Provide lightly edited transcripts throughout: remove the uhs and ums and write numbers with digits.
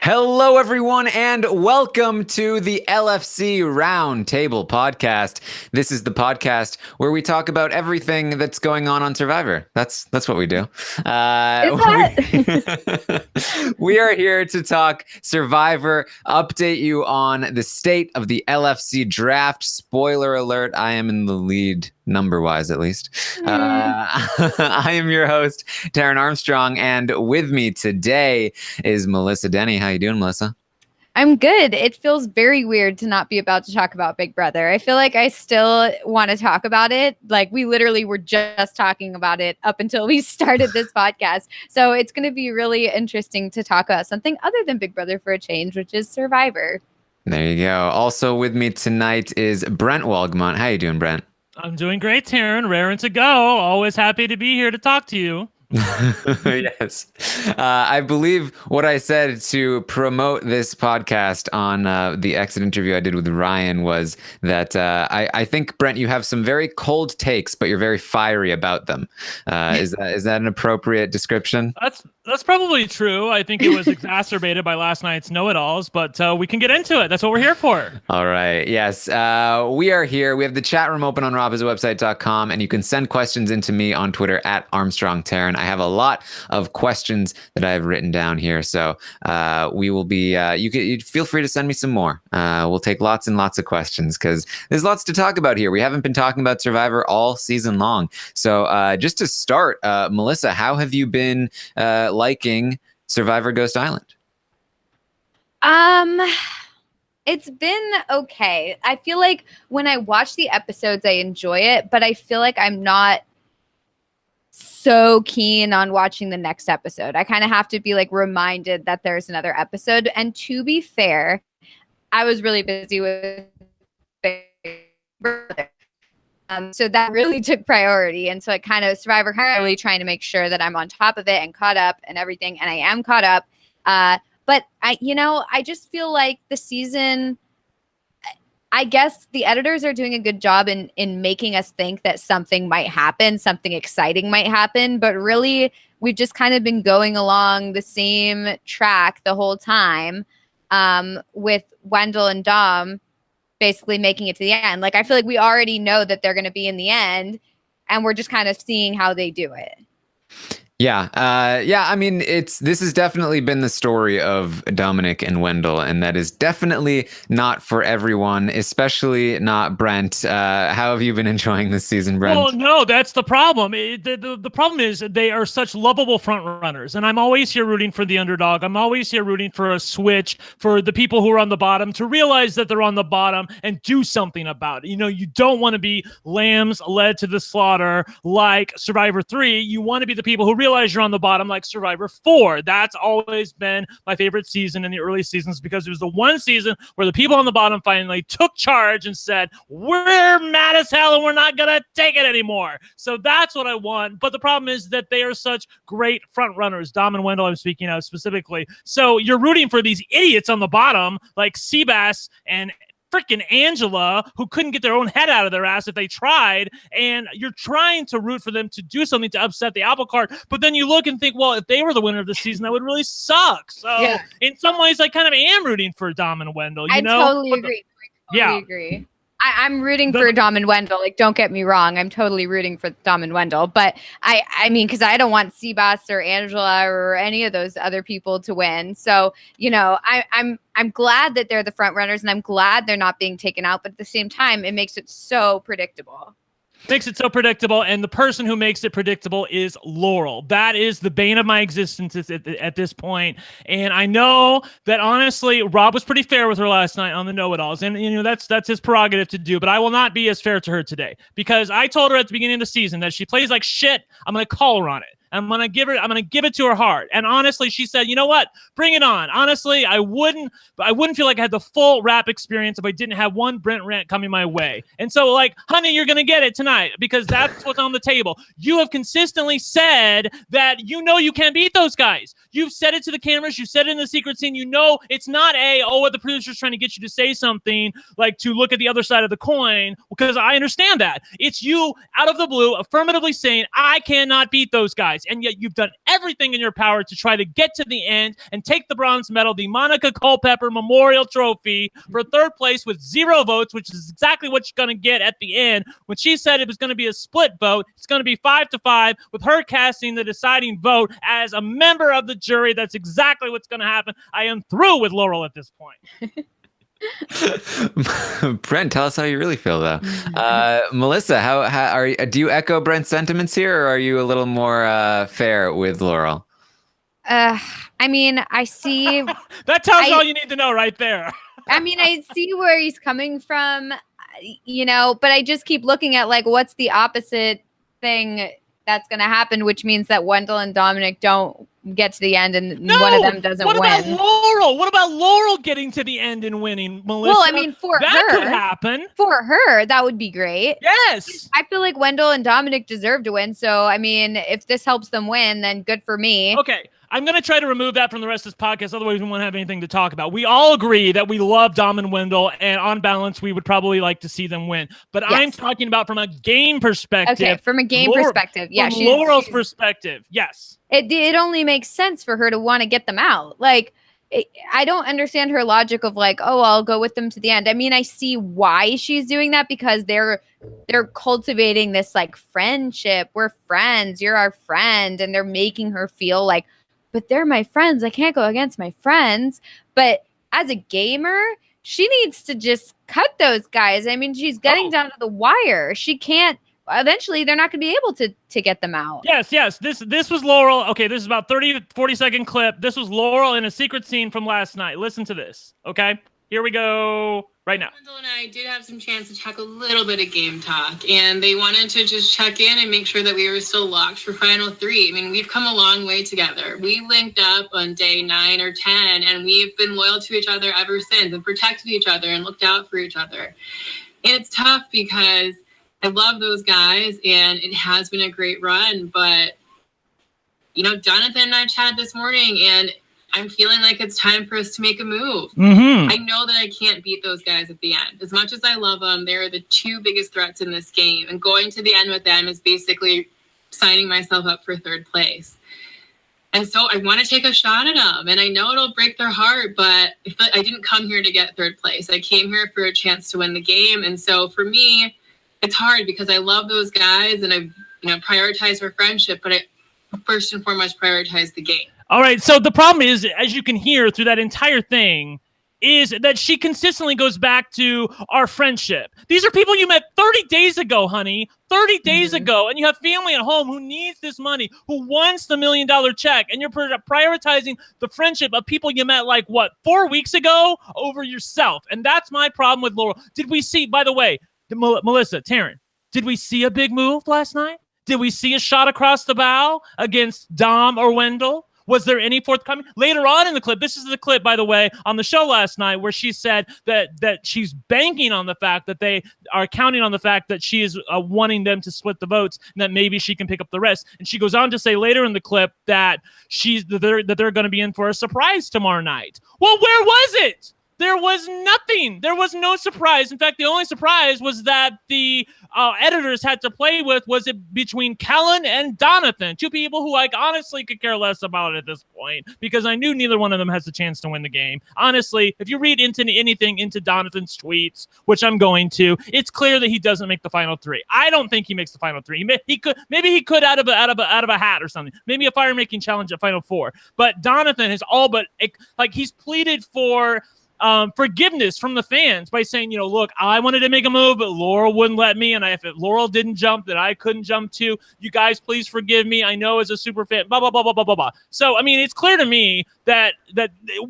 Hello, everyone, and welcome to the LFC Roundtable podcast. This is the podcast where we talk about everything that's going on Survivor. That's what we do. Is that? We are here to talk Survivor, update you on the state of the LFC draft. Spoiler alert, I am in the lead, number-wise at least. I am your host, Taryn Armstrong, and with me today is Melissa Denny. How you doing, Melissa? I'm good. It feels very weird to not be about to talk about Big Brother. I feel like I still want to talk about it. Like, we literally were just talking about it up until we started this podcast. So it's going to be really interesting to talk about something other than Big Brother for a change, which is Survivor. There you go. Also with me tonight is Brent Walgmont. How you doing, Brent? I'm doing great, Taryn. Raring to go. Always happy to be here to talk to you. Yes. I believe what I said to promote this podcast on the exit interview I did with Ryan was that I think, Brent, you have some very cold takes, but you're very fiery about them. Is that an appropriate description? That's probably true. I think it was exacerbated by last night's know-it-alls, but we can get into it. That's what we're here for. All right. Yes. We are here. We have the chat room open on robhasawebsite.com, and you can send questions into me on Twitter at ArmstrongTaryn. I have a lot of questions that I have written down here, so we will be. You feel free to send me some more. We'll take lots and lots of questions because there's lots to talk about here. We haven't been talking about Survivor all season long, so just to start, Melissa, how have you been liking Survivor Ghost Island? It's been okay. I feel like when I watch the episodes, I enjoy it, but I feel like I'm not so keen on watching the next episode. I kind of have to be like reminded that there's another episode. And to be fair, I was really busy with Big Brother. So that really took priority. And so it kind of Survivor kind of really trying to make sure that I'm on top of it and caught up and everything. And I am caught up. But I just feel like the season, I guess the editors are doing a good job in making us think that something might happen, something exciting might happen. But really, we've just kind of been going along the same track the whole time, with Wendell and Dom basically making it to the end. Like, I feel like we already know that they're going to be in the end, and we're just kind of seeing how they do it. Yeah. I mean, this has definitely been the story of Dominic and Wendell, and that is definitely not for everyone, especially not Brent. How have you been enjoying this season, Brent? Well, no, that's the problem. The problem is they are such lovable front runners, and I'm always here rooting for the underdog. I'm always here rooting for a switch for the people who are on the bottom to realize that they're on the bottom and do something about it. You don't want to be lambs led to the slaughter like Survivor 3. You want to be the people who realize you're on the bottom like Survivor 4. That's always been my favorite season in the early seasons because it was the one season where the people on the bottom finally took charge and said, we're mad as hell and we're not going to take it anymore. So that's what I want. But the problem is that they are such great front runners. Dom and Wendell, I'm speaking of specifically. So you're rooting for these idiots on the bottom like Seabass and freaking Angela, who couldn't get their own head out of their ass if they tried, and you're trying to root for them to do something to upset the apple cart, but then you look and think, well, if they were the winner of the season, that would really suck. So yeah. In some ways, I kind of am rooting for Dom and Wendell. I totally agree. I'm rooting for Dom and Wendell. Like, don't get me wrong. I'm totally rooting for Dom and Wendell. But I mean, because I don't want Seabass or Angela or any of those other people to win. So, I'm glad that they're the front runners, and I'm glad they're not being taken out. But at the same time, it makes it so predictable. Makes it so predictable, and the person who makes it predictable is Laurel. That is the bane of my existence at this point, and I know that honestly, Rob was pretty fair with her last night on the know-it-alls, and that's his prerogative to do. But I will not be as fair to her today because I told her at the beginning of the season that she plays like shit. I'm going to call her on it. I'm gonna give it to her heart. And honestly, she said, you know what? Bring it on. Honestly, I wouldn't feel like I had the full rap experience if I didn't have one Brent rant coming my way. And so, like, honey, you're gonna get it tonight because that's what's on the table. You have consistently said that you can't beat those guys. You've said it to the cameras, you said it in the secret scene, it's not the producer's trying to get you to say something, like to look at the other side of the coin, because I understand that. It's you out of the blue affirmatively saying, I cannot beat those guys. guys, and yet you've done everything in your power to try to get to the end and take the bronze medal, the Monica Culpepper Memorial Trophy, for third place with 0 votes, which is exactly what you're going to get at the end. When she said it was going to be a split vote, it's going to be 5-5 with her casting the deciding vote as a member of the jury. That's exactly what's going to happen. I am through with Laurel at this point. Brent, tell us how you really feel, though. Melissa, do you echo Brent's sentiments here, or are you a little more fair with Laurel? I mean, I see. That tells you all you need to know right there. I mean, I see where he's coming from, but I just keep looking at, like, what's the opposite thing that's going to happen, which means that Wendell and Dominic don't get to the end and one of them doesn't win. What about Laurel? What about Laurel getting to the end and winning, Melissa? Well, I mean, for that her, could happen. For her, that would be great. Yes. I feel like Wendell and Dominic deserve to win. So, I mean, if this helps them win, then good for me. Okay. I'm going to try to remove that from the rest of this podcast. Otherwise, we won't have anything to talk about. We all agree that we love Dom and Wendell, and on balance, we would probably like to see them win. But yes. I'm talking about from a game perspective. Okay, from a game perspective. Yeah, from Laurel's perspective. Yes. It only makes sense for her to want to get them out. Like, I don't understand her logic of, like, oh, I'll go with them to the end. I mean, I see why she's doing that, because they're cultivating this, like, friendship. We're friends. You're our friend. And they're making her feel like, but they're my friends. I can't go against my friends. But as a gamer, she needs to just cut those guys. I mean, she's getting down to the wire. She can't. Eventually, they're not going to be able to get them out. Yes. This was Laurel. Okay, this is about 30 to 40-second clip. This was Laurel in a secret scene from last night. Listen to this, okay? Here we go right now. Wendell and I did have some chance to talk a little bit of game talk, and they wanted to just check in and make sure that we were still locked for Final 3. I mean, we've come a long way together. We linked up on day 9 or 10, and we've been loyal to each other ever since and protected each other and looked out for each other. And it's tough because I love those guys, and it has been a great run. But, Jonathan and I chatted this morning, and I'm feeling like it's time for us to make a move. Mm-hmm. I know that I can't beat those guys at the end. As much as I love them, they're the 2 biggest threats in this game. And going to the end with them is basically signing myself up for 3rd place. And so I want to take a shot at them. And I know it'll break their heart, but I didn't come here to get 3rd place. I came here for a chance to win the game. And so for me, it's hard because I love those guys and I prioritize our friendship, but I first and foremost prioritize the game. All right, so the problem is, as you can hear through that entire thing, is that she consistently goes back to our friendship. These are people you met 30 days ago, honey, 30 days ago, and you have family at home who needs this money, who wants the $1 million check, and you're prioritizing the friendship of people you met, 4 weeks ago over yourself, and that's my problem with Laurel. Did we see, by the way, Melissa, Taryn, did we see a big move last night? Did we see a shot across the bow against Dom or Wendell? Was there any forthcoming? Later on in the clip, this is the clip, by the way, on the show last night where she said that she's banking on the fact that they are counting on the fact that she is wanting them to split the votes and that maybe she can pick up the rest. And she goes on to say later in the clip that they're going to be in for a surprise tomorrow night. Well, where was it? There was nothing. There was no surprise. In fact, the only surprise was that the editors had to play with was it between Kellen and Donathan, 2 people who I honestly could care less about at this point because I knew neither one of them has a chance to win the game. Honestly, if you read into anything into Donathan's tweets, which I'm going to, it's clear that he doesn't make the Final 3. I don't think he makes the Final 3. Maybe he could out of a hat or something. Maybe a fire making challenge at Final 4. But Donathan has all but he's pleaded for forgiveness from the fans by saying, look, I wanted to make a move, but Laurel wouldn't let me. And if Laurel didn't jump, then I couldn't jump too. You guys, please forgive me. I know as a super fan, blah, blah, blah, blah, blah, blah, blah. So, I mean, it's clear to me that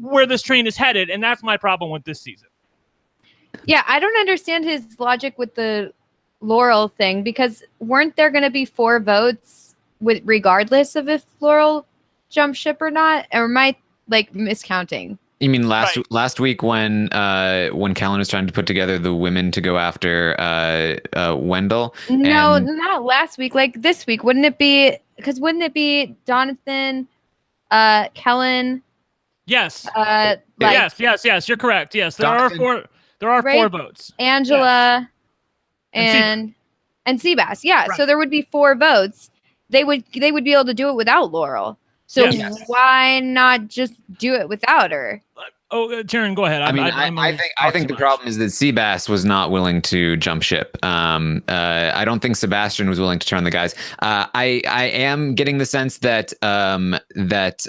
where this train is headed. And that's my problem with this season. Yeah. I don't understand his logic with the Laurel thing because weren't there going to be 4 votes regardless of if Laurel jumped ship or not? Or am I miscounting? You mean last week when Kellen was trying to put together the women to go after Wendell? No, not last week. This week, wouldn't it be? Because wouldn't it be Donathan, Kellen? Yes. Yes. You're correct. Yes, there are 4. There are 4 votes. Angela and Seabass. Yeah. So there would be 4 votes. they would be able to do it without Laurel. So Yes. why not just do it without her? Taryn, go ahead. I think the problem is that Seabass was not willing to jump ship. I don't think Sebastian was willing to turn the guys. I am getting the sense that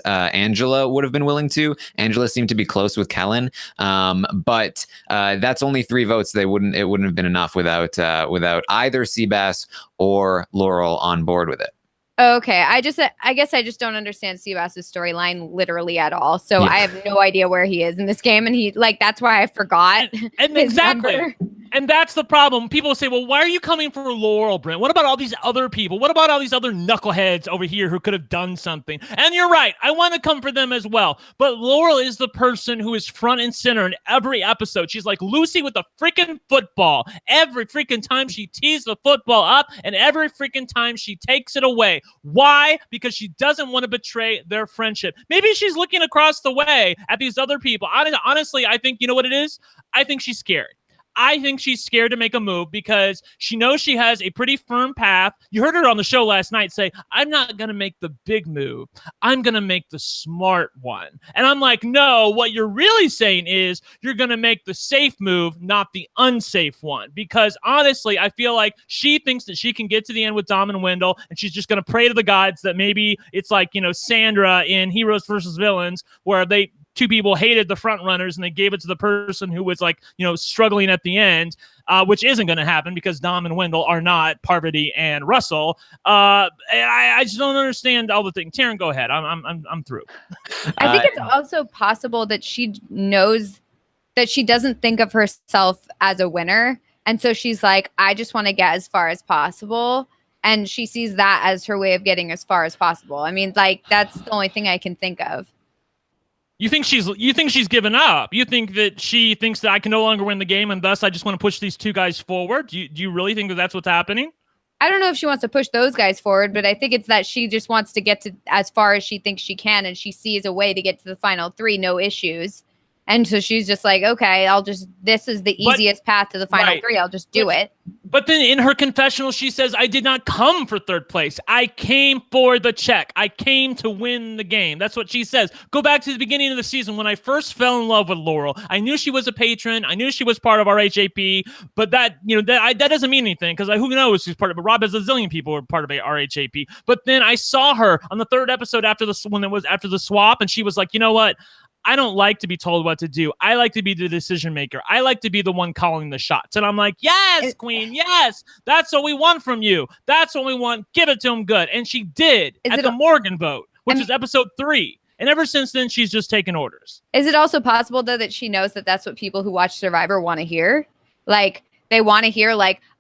Angela would have been willing to. Angela seemed to be close with Kellen, but that's only 3 votes. It wouldn't have been enough without either Seabass or Laurel on board with it. Okay, I guess I just don't understand Seabass's storyline literally at all. So I have no idea where he is in this game, and that's why I forgot. And exactly. Number. And that's the problem. People say, well, why are you coming for Laurel, Brent? What about all these other people? What about all these other knuckleheads over here who could have done something? And you're right. I want to come for them as well. But Laurel is the person who is front and center in every episode. She's like Lucy with the freaking football. Every freaking time she tees the football up, and every freaking time she takes it away. Why? Because she doesn't want to betray their friendship. Maybe she's looking across the way at these other people. Honestly, I think, you know what it is? I think she's scared. I think she's scared to make a move because she knows she has a pretty firm path. You heard her on the show last night say, I'm not going to make the big move. I'm going to make the smart one. And I'm like, no, what you're really saying is you're going to make the safe move, not the unsafe one. Because honestly, I feel like she thinks that she can get to the end with Dom and Wendell, and she's just going to pray to the gods that maybe it's like, Sandra in Heroes versus Villains, where 2 people hated the front runners and they gave it to the person who was struggling at the end, which isn't going to happen because Dom and Wendell are not Parvati and Russell. And I just don't understand all the things. Taryn, go ahead. I'm through. I think it's also possible that she knows that she doesn't think of herself as a winner. And so she's like, I just want to get as far as possible. And she sees that as her way of getting as far as possible. I mean, that's the only thing I can think of. You think she's given up? You think that she thinks that I can no longer win the game, and thus I just want to push these 2 guys forward? Do you really think that that's what's happening? I don't know if she wants to push those guys forward, but I think it's that she just wants to get to as far as she thinks she can, and she sees a way to get to the final 3, no issues. And so she's just like, okay, this is the easiest path to the final 3. I'll just do it. But then in her confessional, she says, I did not come for 3rd place. I came for the check. I came to win the game. That's what she says. Go back to the beginning of the season when I first fell in love with Laurel. I knew she was a patron. I knew she was part of RHAP, but that doesn't mean anything because who knows who's part of it. Rob has a zillion people who are part of RHAP. But then I saw her on the 3rd episode after the swap, and she was like, you know what? I don't like to be told what to do. I like to be the decision maker. I like to be the one calling the shots. And I'm like, yes, queen, yes. That's what we want from you. That's what we want. Give it to him good. And she did at the Morgan vote, which is episode 3. And ever since then, she's just taken orders. Is it also possible, though, that she knows that that's what people who watch Survivor want to hear? Like, they want to hear,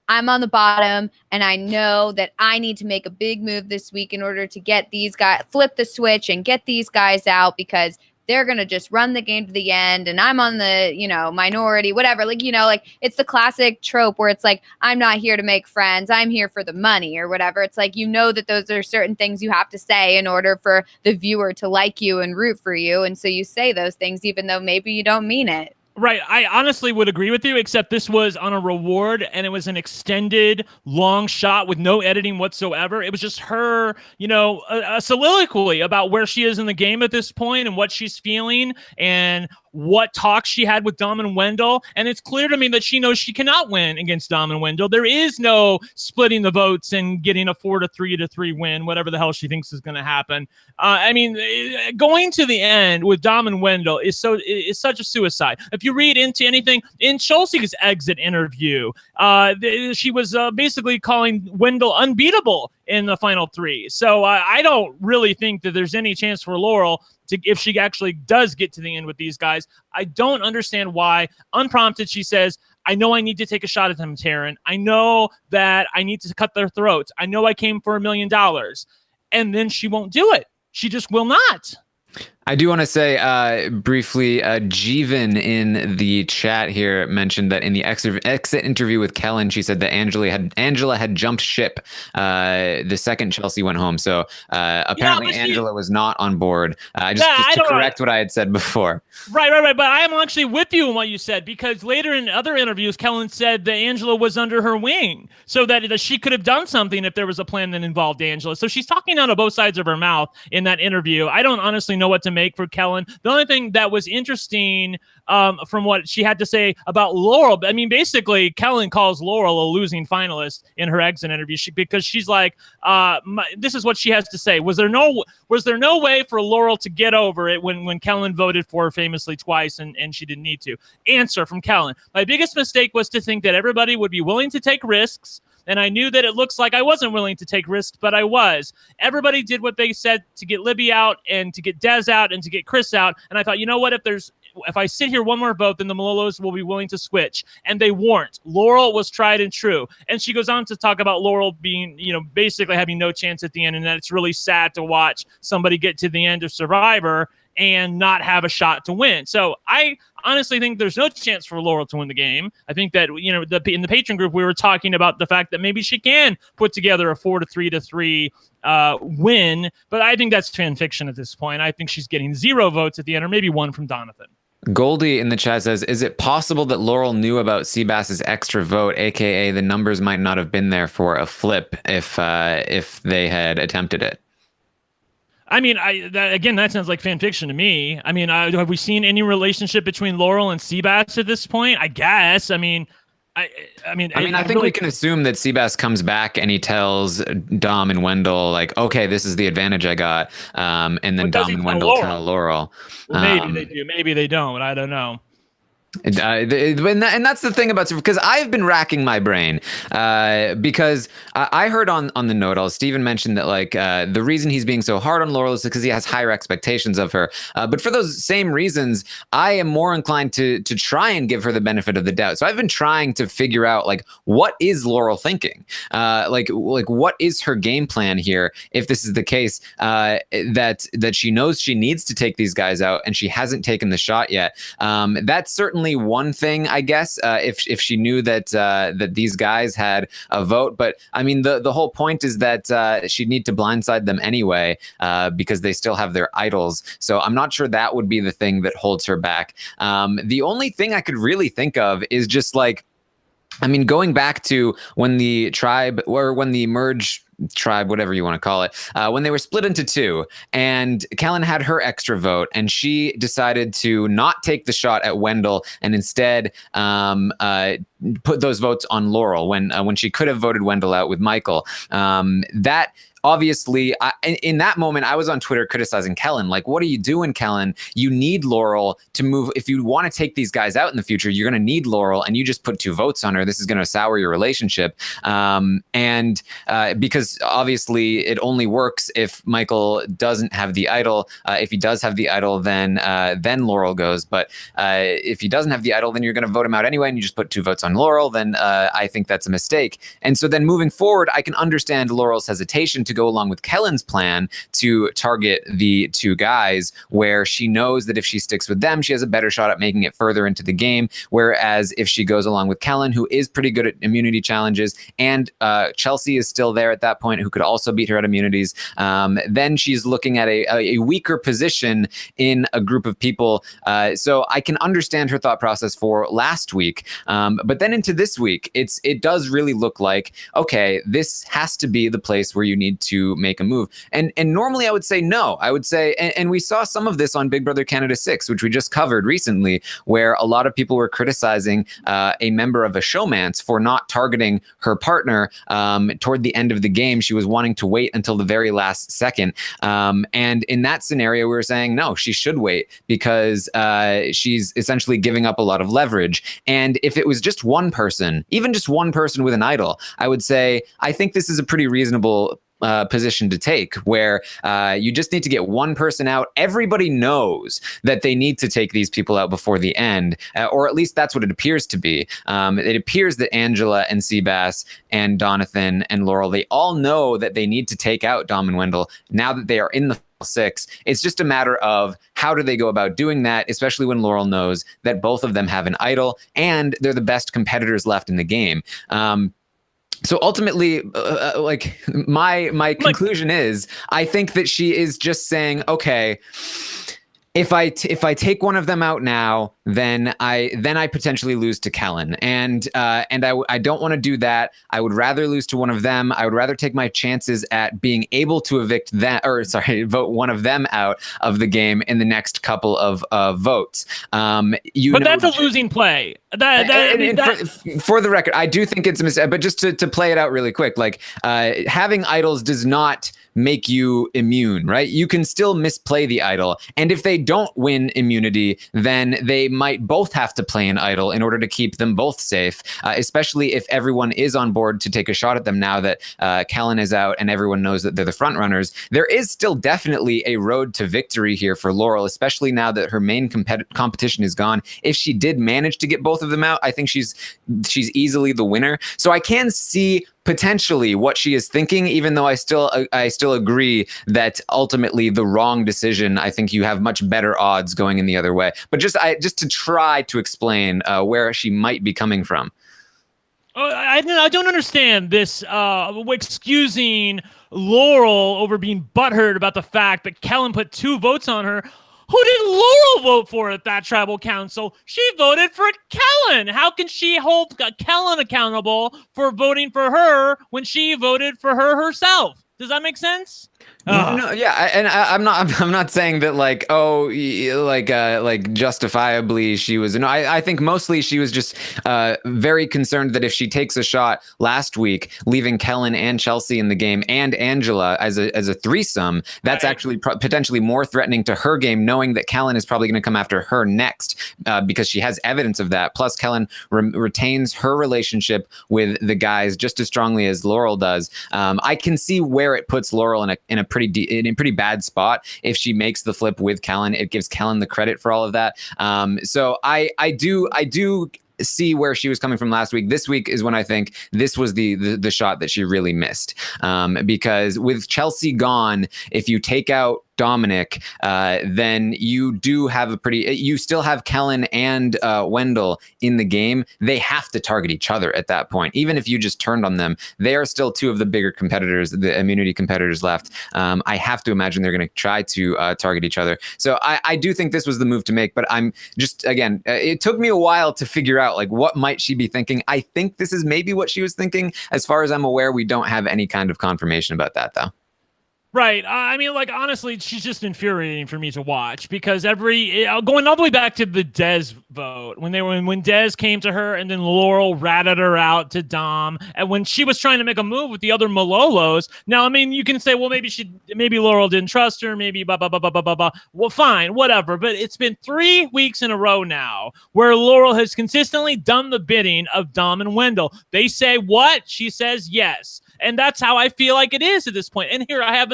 I'm on the bottom, and I know that I need to make a big move this week in order to get these guys, flip the switch and get these guys out because they're going to just run the game to the end and I'm on the, minority, whatever. It's the classic trope where it's like, I'm not here to make friends. I'm here for the money or whatever. It's like, that those are certain things you have to say in order for the viewer to like you and root for you. And so you say those things, even though maybe you don't mean it. Right. I honestly would agree with you, except this was on a reward and it was an extended long shot with no editing whatsoever. It was just her, a soliloquy about where she is in the game at this point and what she's feeling and what talks she had with Dom and Wendell. And it's clear to me that she knows she cannot win against Dom and Wendell. There is no splitting the votes and getting a 4-3 win, whatever the hell she thinks is going to happen. Going to the end with Dom and Wendell is such a suicide. If you read into anything in Chelsea's exit interview, she was basically calling Wendell unbeatable in the final 3. So I don't really think that there's any chance for Laurel if she actually does get to the end with these guys. I don't understand why, unprompted, she says, I know I need to take a shot at them, Taryn. I know that I need to cut their throats. I know I came for $1 million. And then she won't do it. She just will not. I do want to say briefly, Jeevan in the chat here mentioned that in the exit interview with Kellen, she said that Angela had jumped ship the second Chelsea went home. So apparently Angela was not on board. Just to correct what I had said before. Right. But I am actually with you in what you said, because later in other interviews, Kellen said that Angela was under her wing, so that she could have done something if there was a plan that involved Angela. So she's talking out of both sides of her mouth in that interview. I don't honestly know what to make for Kellen. The only thing that was interesting from what she had to say about Laurel, I mean, basically, Kellen calls Laurel a losing finalist in her exit interview because she's like, this is what she has to say. Was there no way for Laurel to get over it when Kellen voted for her famously twice and she didn't need to? Answer from Kellen: my biggest mistake was to think that everybody would be willing to take risks. And I knew that it looks like I wasn't willing to take risks, but I was. Everybody did what they said to get Libby out and to get Des out and to get Chris out. And I thought, you know what? If I sit here one more vote, then the Malolos will be willing to switch. And they weren't. Laurel was tried and true. And she goes on to talk about Laurel being, basically having no chance at the end, and that it's really sad to watch somebody get to the end of Survivor and not have a shot to win. So I honestly think there's no chance for Laurel to win the game. I think that, in the patron group, we were talking about the fact that maybe she can put together a 4-3 win, but I think that's fan fiction at this point. I think she's getting 0 votes at the end, or maybe 1 from Donathan. Goldie in the chat says, is it possible that Laurel knew about Seabass's extra vote, aka the numbers might not have been there for a flip if they had attempted it? I mean, that sounds like fan fiction to me. I mean, have we seen any relationship between Laurel and Seabass at this point? I guess. I think we can assume that Seabass comes back and he tells Dom and Wendell, like, okay, this is the advantage I got. And then Dom and Wendell tell Laurel. Well, maybe they do. Maybe they don't. I don't know. And that's the thing about, because I've been racking my brain because I heard on the note, Steven mentioned that the reason he's being so hard on Laurel is because he has higher expectations of her. But for those same reasons, I am more inclined to try and give her the benefit of the doubt. So I've been trying to figure out what is Laurel thinking? What is her game plan here? If this is the case, that she knows she needs to take these guys out and she hasn't taken the shot yet. That's certainly one thing, I guess, if she knew that these guys had a vote. But I mean, the whole point is that she'd need to blindside them anyway, because they still have their idols. So I'm not sure that would be the thing that holds her back. The only thing I could really think of is just going back to when the tribe, or when the merge tribe, whatever you want to call it, when they were split into 2, and Kellen had her extra vote, and she decided to not take the shot at Wendell and instead put those votes on Laurel when she could have voted Wendell out with Michael. That obviously, in that moment, I was on Twitter criticizing Kellen. What are you doing, Kellen? You need Laurel to move. If you want to take these guys out in the future, you're going to need Laurel, and you just put 2 votes on her. This is going to sour your relationship. Because obviously it only works if Michael doesn't have the idol. If he does have the idol, then Laurel goes. But if he doesn't have the idol, then you're going to vote him out anyway, and you just put 2 votes on Laurel. Then I think that's a mistake. And so then moving forward, I can understand Laurel's hesitation to go along with Kellen's plan to target the 2 guys, where she knows that if she sticks with them, she has a better shot at making it further into the game. Whereas if she goes along with Kellen, who is pretty good at immunity challenges, and Chelsea is still there at that point, who could also beat her at immunities, then she's looking at a weaker position in a group of people. So I can understand her thought process for last week. But then into this week, it does really look like, okay, this has to be the place where you need to make a move. And normally I would say no. I would say, and we saw some of this on Big Brother Canada 6, which we just covered recently, where a lot of people were criticizing a member of a showmance for not targeting her partner toward the end of the game. She was wanting to wait until the very last second. And in that scenario, we were saying, no, she should wait, because she's essentially giving up a lot of leverage. And if it was just one person, even just one person with an idol, I would say, I think this is a pretty reasonable position to take, where you just need to get one person out. Everybody knows that they need to take these people out before the end, or at least that's what it appears to be. It appears that Angela and Seabass and Donathan and Laurel, they all know that they need to take out Dom and Wendell now that they are in the 6. It's just a matter of how do they go about doing that, especially when Laurel knows that both of them have an idol and they're the best competitors left in the game. So ultimately, like my conclusion is, I think that she is just saying, okay, if I take one of them out now, then I potentially lose to Kellen, and I don't want to do that. I would rather lose to one of them. I would rather take my chances at being able to vote one of them out of the game in the next couple of votes. But that's a losing play. For the record, I do think it's a mistake. But just to play it out really quick, like having idols does not make you immune, right? You can still misplay the idol, and if they don't win immunity, then they might both have to play an idol in order to keep them both safe, especially if everyone is on board to take a shot at them now that Kellen is out and everyone knows that they're the front runners. There is still definitely a road to victory here for Laurel, especially now that her main competition is gone. If she did manage to get both of them out, I think she's easily the winner. So I can see potentially what she is thinking, even though I still agree that ultimately the wrong decision. I think you have much better odds going in the other way. But just to try to explain where she might be coming from. I don't understand this excusing Laurel over being butthurt about the fact that Kellen put 2 votes on her. Who did Laurel vote for at that tribal council? She voted for Kellen. How can she hold Kellen accountable for voting for her when she voted for her herself? Does that make sense? No, yeah, and I'm not saying that like justifiably she was. No, I think mostly she was just very concerned that if she takes a shot last week, leaving Kellen and Chelsea in the game and Angela as a threesome, that's right. Actually potentially more threatening to her game, knowing that Kellen is probably going to come after her next because she has evidence of that. Plus, Kellen retains her relationship with the guys just as strongly as Laurel does. I can see where it puts Laurel in a pretty bad spot. If she makes the flip with Kellen, it gives Kellen the credit for all of that. So I do see where she was coming from last week. This week is when I think this was the shot that she really missed. Because with Chelsea gone, if you take out Dominic, then you still have Kellen and Wendell in the game. They have to target each other at that point. Even if you just turned on them, they are still 2 of the bigger competitors, the immunity competitors left. I have to imagine they're going to try to target each other. So I do think this was the move to make, but I'm just, again, it took me a while to figure out like what might she be thinking. I think this is maybe what she was thinking. As far as I'm aware, we don't have any kind of confirmation about that though. Right. I mean, like, honestly, she's just infuriating for me to watch because going all the way back to the Dez vote, when Dez came to her and then Laurel ratted her out to Dom, and when she was trying to make a move with the other Malolos. Now, I mean, you can say, well, maybe Laurel didn't trust her, maybe blah, blah, blah, blah, blah, blah, blah. Well, fine, whatever. But it's been 3 weeks in a row now where Laurel has consistently done the bidding of Dom and Wendell. They say what? She says yes. And that's how I feel like it is at this point. And here I have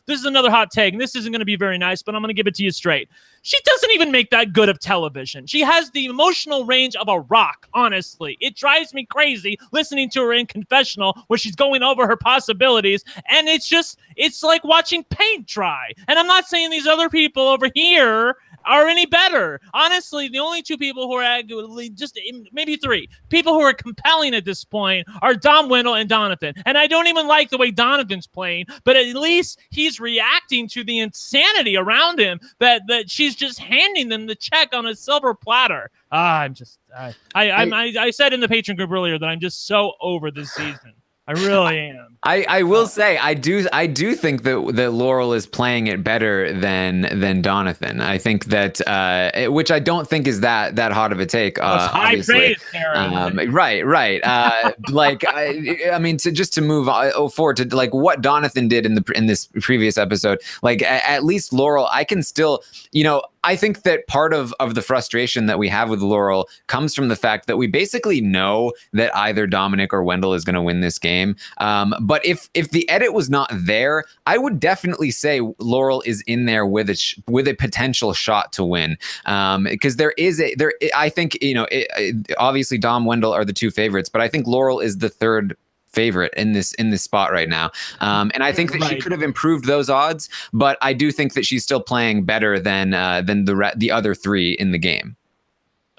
this is another hot take, and this isn't going to be very nice, but I'm going to give it to you straight. She doesn't even make that good of television. She has the emotional range of a rock, honestly. It drives me crazy listening to her in confessional where she's going over her possibilities, and it's like watching paint dry. And I'm not saying these other people over here are any better. Honestly, the only 2 people who are just maybe 3 people who are compelling at this point are Dom, Wendell, and Donathan. And I don't even like the way Donathan's playing, but at least he's reacting to the insanity around him that she's just handing them the check on a silver platter. I said in the patron group earlier that I'm just so over this season. I really am. I will say I do think that Laurel is playing it better than Donathan. I think that which I don't think is that hot of a take. High praise, right. Like I mean, to move forward to like what Donathan did in this previous episode. Like at least Laurel, I can still, I think that part of the frustration that we have with Laurel comes from the fact that we basically know that either Dominic or Wendell is going to win this game. But if the edit was not there, I would definitely say Laurel is in there with a potential shot to win. Because I think, obviously Dom, Wendell are the two favorites, but I think Laurel is the third favorite in this spot right now. And I think that she could have improved those odds, but I do think that she's still playing better than the other three in the game.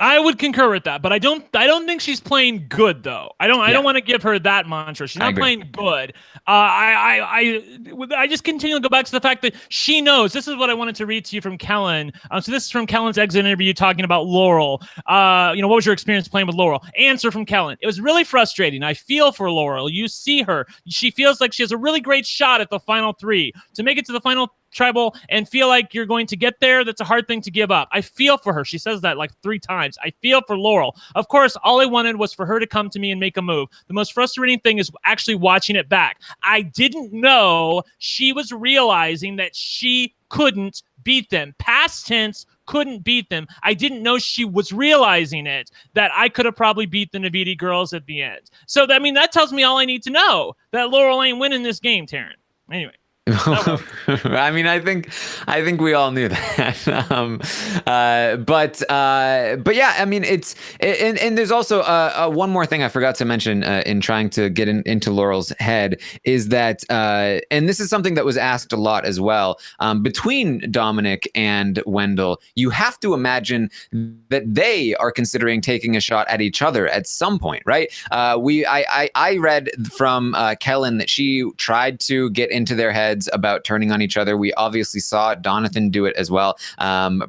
I would concur with that, but I don't think she's playing good though. I don't want to give her that mantra. She's not playing good. I just continue to go back to the fact that she knows. This is what I wanted to read to you from Kellen. So this is from Kellen's exit interview talking about Laurel. What was your experience playing with Laurel? Answer from Kellen: it was really frustrating. I feel for Laurel. You see her. She feels like she has a really great shot at the final three to make it to the final tribal and feel like you're going to get there. That's a hard thing to give up. I feel for her. She says that like 3 times. I feel for Laurel. Of course, all I wanted was for her to come to me and make a move. The most frustrating thing is actually watching it back. I didn't know she was realizing that she couldn't beat them. Past tense, couldn't beat them. I didn't know she was realizing it, that I could have probably beat the Navidi girls at the end. So, that tells me all I need to know, that Laurel ain't winning this game, Taryn. Anyway. I think we all knew that. But yeah, it's and there's also one more thing I forgot to mention in trying to get into Laurel's head is that and this is something that was asked a lot as well, between Dominic and Wendell, you have to imagine that they are considering taking a shot at each other at some point, right? I read from Kellen that she tried to get into their heads about turning on each other. We obviously saw Donathan do it as well,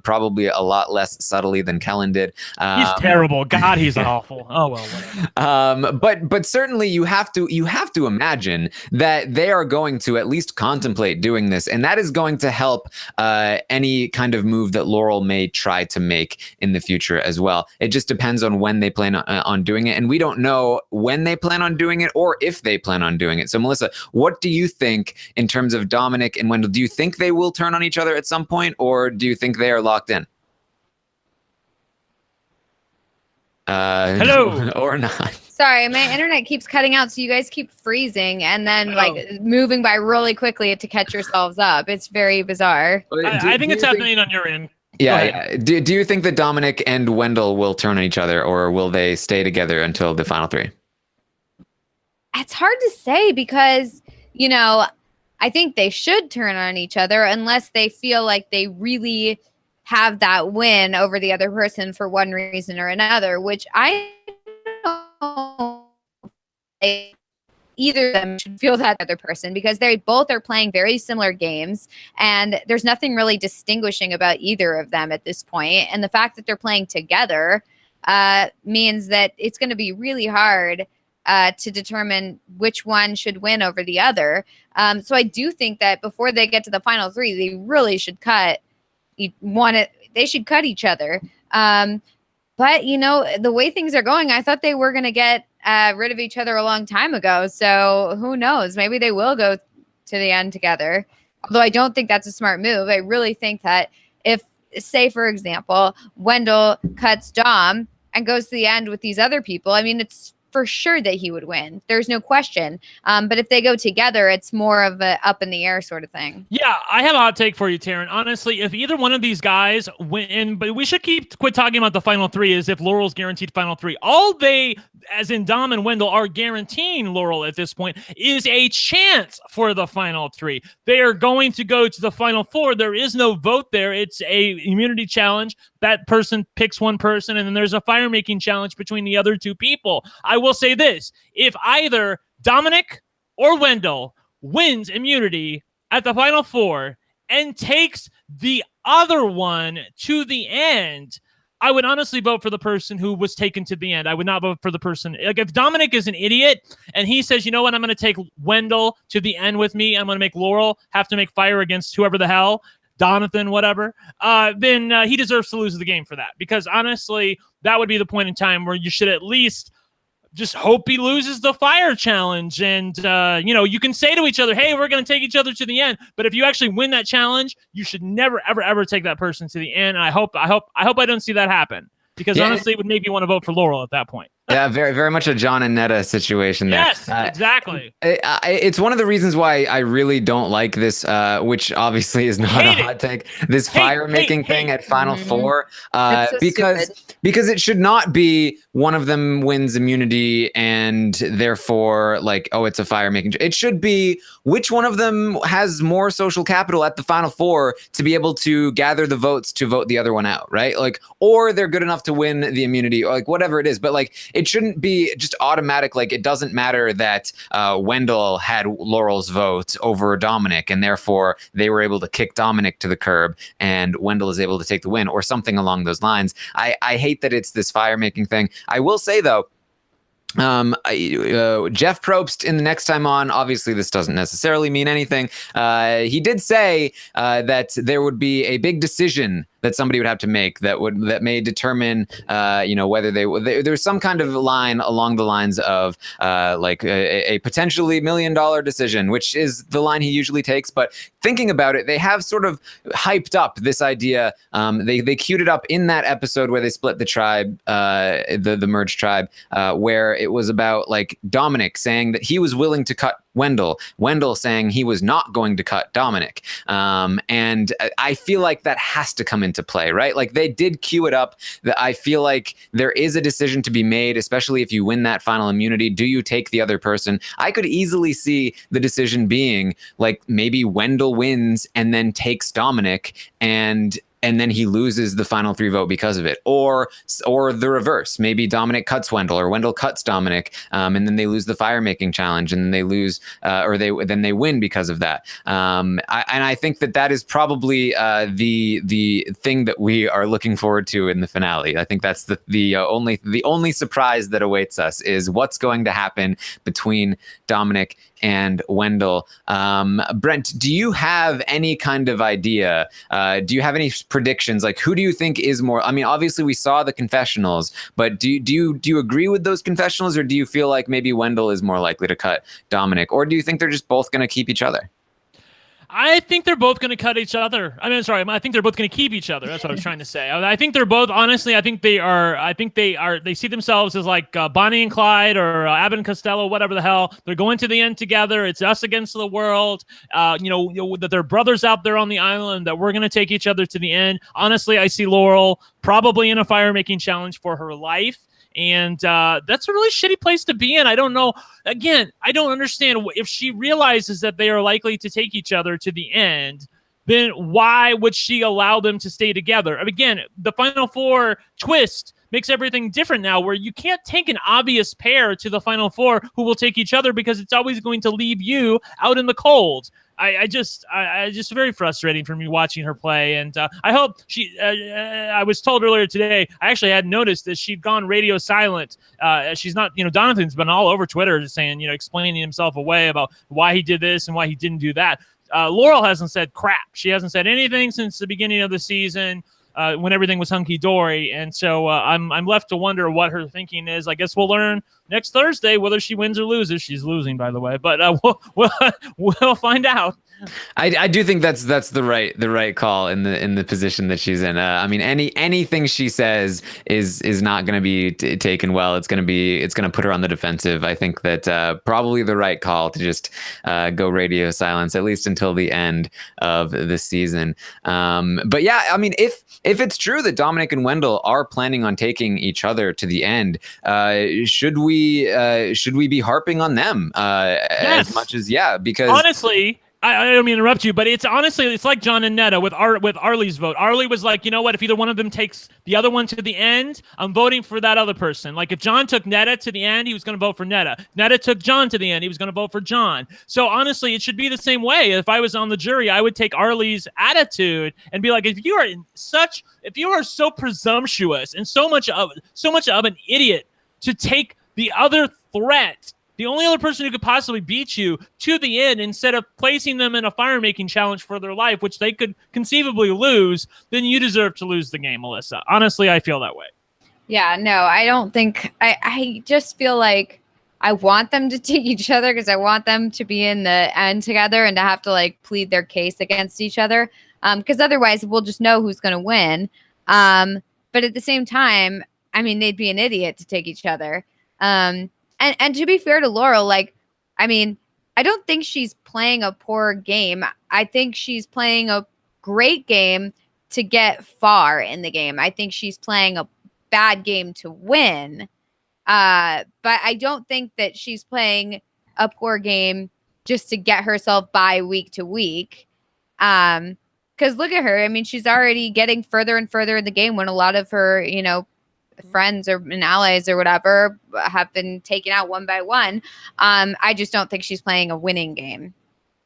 probably a lot less subtly than Kellen did. He's terrible. God, he's awful. Oh well, whatever. But certainly you have to imagine that they are going to at least contemplate doing this, and that is going to help any kind of move that Laurel may try to make in the future as well. It just depends on when they plan on doing it, and we don't know when they plan on doing it or if they plan on doing it. So Melissa, what do you think in terms of Dominic and Wendell? Do you think they will turn on each other at some point, or do you think they are locked in? Hello. Or not? Sorry, my internet keeps cutting out, so you guys keep freezing and then moving by really quickly to catch yourselves up. It's very bizarre. I think it's happening on your end. Yeah. Do you think that Dominic and Wendell will turn on each other, or will they stay together until the final three? It's hard to say because, I think they should turn on each other unless they feel like they really have that win over the other person for one reason or another, which I don't think either of them should feel that other person, because they both are playing very similar games and there's nothing really distinguishing about either of them at this point. And the fact that they're playing together means that it's going to be really hard to determine which one should win over the other. So I do think that before they get to the final three, they really should cut each other. But the way things are going, I thought they were going to get rid of each other a long time ago. So who knows? Maybe they will go to the end together. Although I don't think that's a smart move. I really think that if, say, for example, Wendell cuts Dom and goes to the end with these other people, it's for sure that he would win. There's no question. But if they go together, it's more of a up in the air sort of thing. Yeah, I have a hot take for you, Taryn. Honestly, if either one of these guys win, but we should quit talking about the final three as if Laurel's guaranteed final three. All they, as in Dom and Wendell, are guaranteeing Laurel at this point is a chance for the final three. They are going to go to the final four. There is no vote there. It's a immunity challenge. That person picks one person, and then there's a fire-making challenge between the other two people. I will say this: if either Dominic or Wendell wins immunity at the final four and takes the other one to the end, I would honestly vote for the person who was taken to the end. I would not vote for the person. Like, if Dominic is an idiot and he says, you know what, I'm going to take Wendell to the end with me, I'm going to make Laurel have to make fire against whoever the hell, Donathan, whatever, then he deserves to lose the game for that. Because honestly, that would be the point in time where you should at least just hope he loses the fire challenge. And, you can say to each other, hey, we're going to take each other to the end. But if you actually win that challenge, you should never, ever, ever take that person to the end. And I hope I don't see that happen, because honestly, it would make me want to vote for Laurel at that point. Yeah, very, very much a John and Netta situation there. Yes, exactly. It's one of the reasons why I really don't like this, which obviously is not a hot take, this fire-making thing at Final Four, So because it should not be one of them wins immunity and therefore, like, oh, it's a fire-making. It should be which one of them has more social capital at the Final Four to be able to gather the votes to vote the other one out, right? Like, or they're good enough to win the immunity, or like whatever it is. But like, it shouldn't be just automatic. Like, it doesn't matter that Wendell had Laurel's vote over Dominic, and therefore they were able to kick Dominic to the curb, and Wendell is able to take the win, or something along those lines. I hate that it's this fire-making thing. I will say, though, Jeff Probst in the next time on, obviously this doesn't necessarily mean anything. He did say that there would be a big decision that somebody would have to make that may determine, whether there's some kind of line along the lines of like a potentially $1 million decision, which is the line he usually takes. But thinking about it, they have sort of hyped up this idea. They queued it up in that episode where they split the tribe, the merged tribe, where it was about like Dominic saying that he was willing to cut Wendell saying he was not going to cut Dominic. And I feel like that has to come into play, right? Like, they did queue it up. I feel like there is a decision to be made, especially if you win that final immunity. Do you take the other person? I could easily see the decision being like, maybe Wendell wins and then takes Dominic, and then he loses the final 3 vote because of it, or the reverse. Maybe Dominic cuts Wendell, or Wendell cuts Dominic, and then they lose the fire-making challenge, and then they lose, then they win because of that. I think that is probably the thing that we are looking forward to in the finale. I think that's the only surprise that awaits us is what's going to happen between Dominic and Wendell. Brent, do you have any kind of idea? Do you have any predictions? Like, who do you think is more? I mean, obviously we saw the confessionals, but do you agree with those confessionals, or do you feel like maybe Wendell is more likely to cut Dominic, or do you think they're just both going to keep each other? I think they're both going to cut each other. I think they're both going to keep each other. That's what I was trying to say. I think they're both, honestly, I think they see themselves as like Bonnie and Clyde, or Abbott and Costello, whatever the hell. They're going to the end together. It's us against the world. That they're brothers out there on the island, that we're going to take each other to the end. Honestly, I see Laurel probably in a fire-making challenge for her life. And that's a really shitty place to be in. I don't know. Again, I don't understand. If she realizes that they are likely to take each other to the end, then why would she allow them to stay together? Again, the Final Four twist makes everything different now, where you can't take an obvious pair to the Final Four who will take each other, because it's always going to leave you out in the cold. I just very frustrating for me watching her play, and I hope she. I was told earlier today, I actually had noticed that she'd gone radio silent. She's not, Donathan's been all over Twitter just saying, explaining himself away about why he did this and why he didn't do that. Laurel hasn't said crap. She hasn't said anything since the beginning of the season. When everything was hunky-dory. And so I'm left to wonder what her thinking is. I guess we'll learn next Thursday whether she wins or loses. She's losing, by the way, but we'll find out. I do think that's the right call in the position that she's in. I mean, anything she says is not going to be taken well. It's going to put her on the defensive. I think that probably the right call to just go radio silence, at least until the end of the season. But yeah, I mean, if it's true that Dominic and Wendell are planning on taking each other to the end, should we be harping on them yes. as much as because honestly. I don't mean to interrupt you, but it's like John and Netta with Arlie's vote. Arlie was like, you know what? If either one of them takes the other one to the end, I'm voting for that other person. Like, if John took Netta to the end, he was going to vote for Netta. Netta took John to the end, he was going to vote for John. So honestly, it should be the same way. If I was on the jury, I would take Arlie's attitude and be like, if you are so presumptuous and so much of an idiot to take the other threat, the only other person who could possibly beat you, to the end, instead of placing them in a fire-making challenge for their life, which they could conceivably lose, then you deserve to lose the game, Melissa. Honestly, I feel that way. Yeah, no, I don't think I just feel like I want them to take each other because I want them to be in the end together and to have to like plead their case against each other. Because otherwise we'll just know who's going to win. But at the same time, I mean, they'd be an idiot to take each other. And to be fair to Laurel, like, I mean, I don't think she's playing a poor game. I think she's playing a great game to get far in the game. I think she's playing a bad game to win. But I don't think that she's playing a poor game just to get herself by week to week. Because look at her. I mean, she's already getting further and further in the game when a lot of her, you know, friends or and allies or whatever have been taken out one by one. I just don't think she's playing a winning game.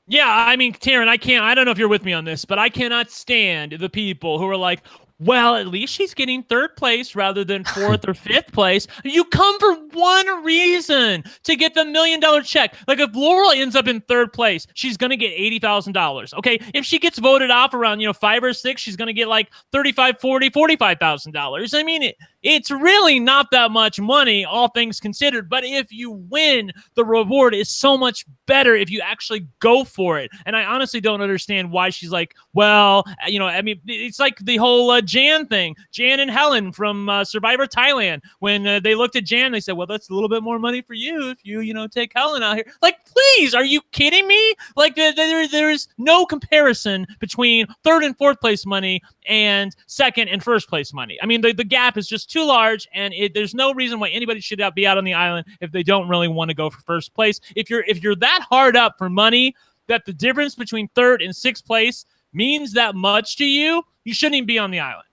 Yeah, I mean, Taryn, I don't know if you're with me on this, but I cannot stand the people who are like, well, at least she's getting third place rather than fourth or fifth place. You come for one reason, to get the $1 million check. Like if Laurel ends up in third place, she's going to get $80,000. Okay. If she gets voted off around, 5 or 6, she's going to get like $35,000, $40,000, $45,000. I mean, it's really not that much money, all things considered. But if you win, the reward is so much better if you actually go for it. And I honestly don't understand why she's like, well, I mean, it's like the whole Jan thing. Jan and Helen from Survivor Thailand. When they looked at Jan, they said, well, that's a little bit more money for you if you, take Helen out here. Like, please, are you kidding me? Like, there is no comparison between third and fourth place money and second and first place money. I mean, the gap is just too large, and there's no reason why anybody should be out on the island if they don't really want to go for first place. If you're that hard up for money that the difference between third and sixth place means that much to you, you shouldn't even be on the island.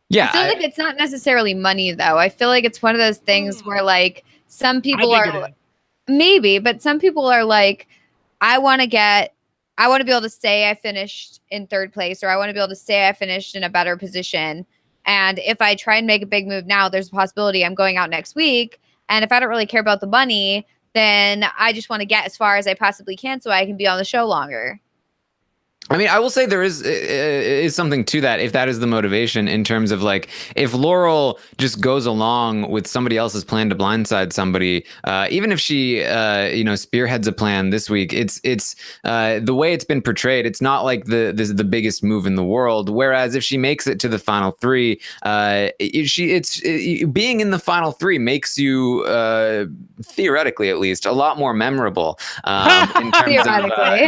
Yeah, I feel like it's not necessarily money, though. I feel like it's one of those things where, like, some people are maybe, but some people are like, I want to be able to say I finished in third place, or I want to be able to say I finished in a better position. And if I try and make a big move now, there's a possibility I'm going out next week. And if I don't really care about the money, then I just want to get as far as I possibly can so I can be on the show longer. I mean, I will say there is something to that, if that is the motivation, in terms of like, if Laurel just goes along with somebody else's plan to blindside somebody, even if she spearheads a plan this week, it's the way it's been portrayed, it's not like the biggest move in the world. Whereas if she makes it to the final 3, being in the final 3 makes you theoretically, at least, a lot more memorable in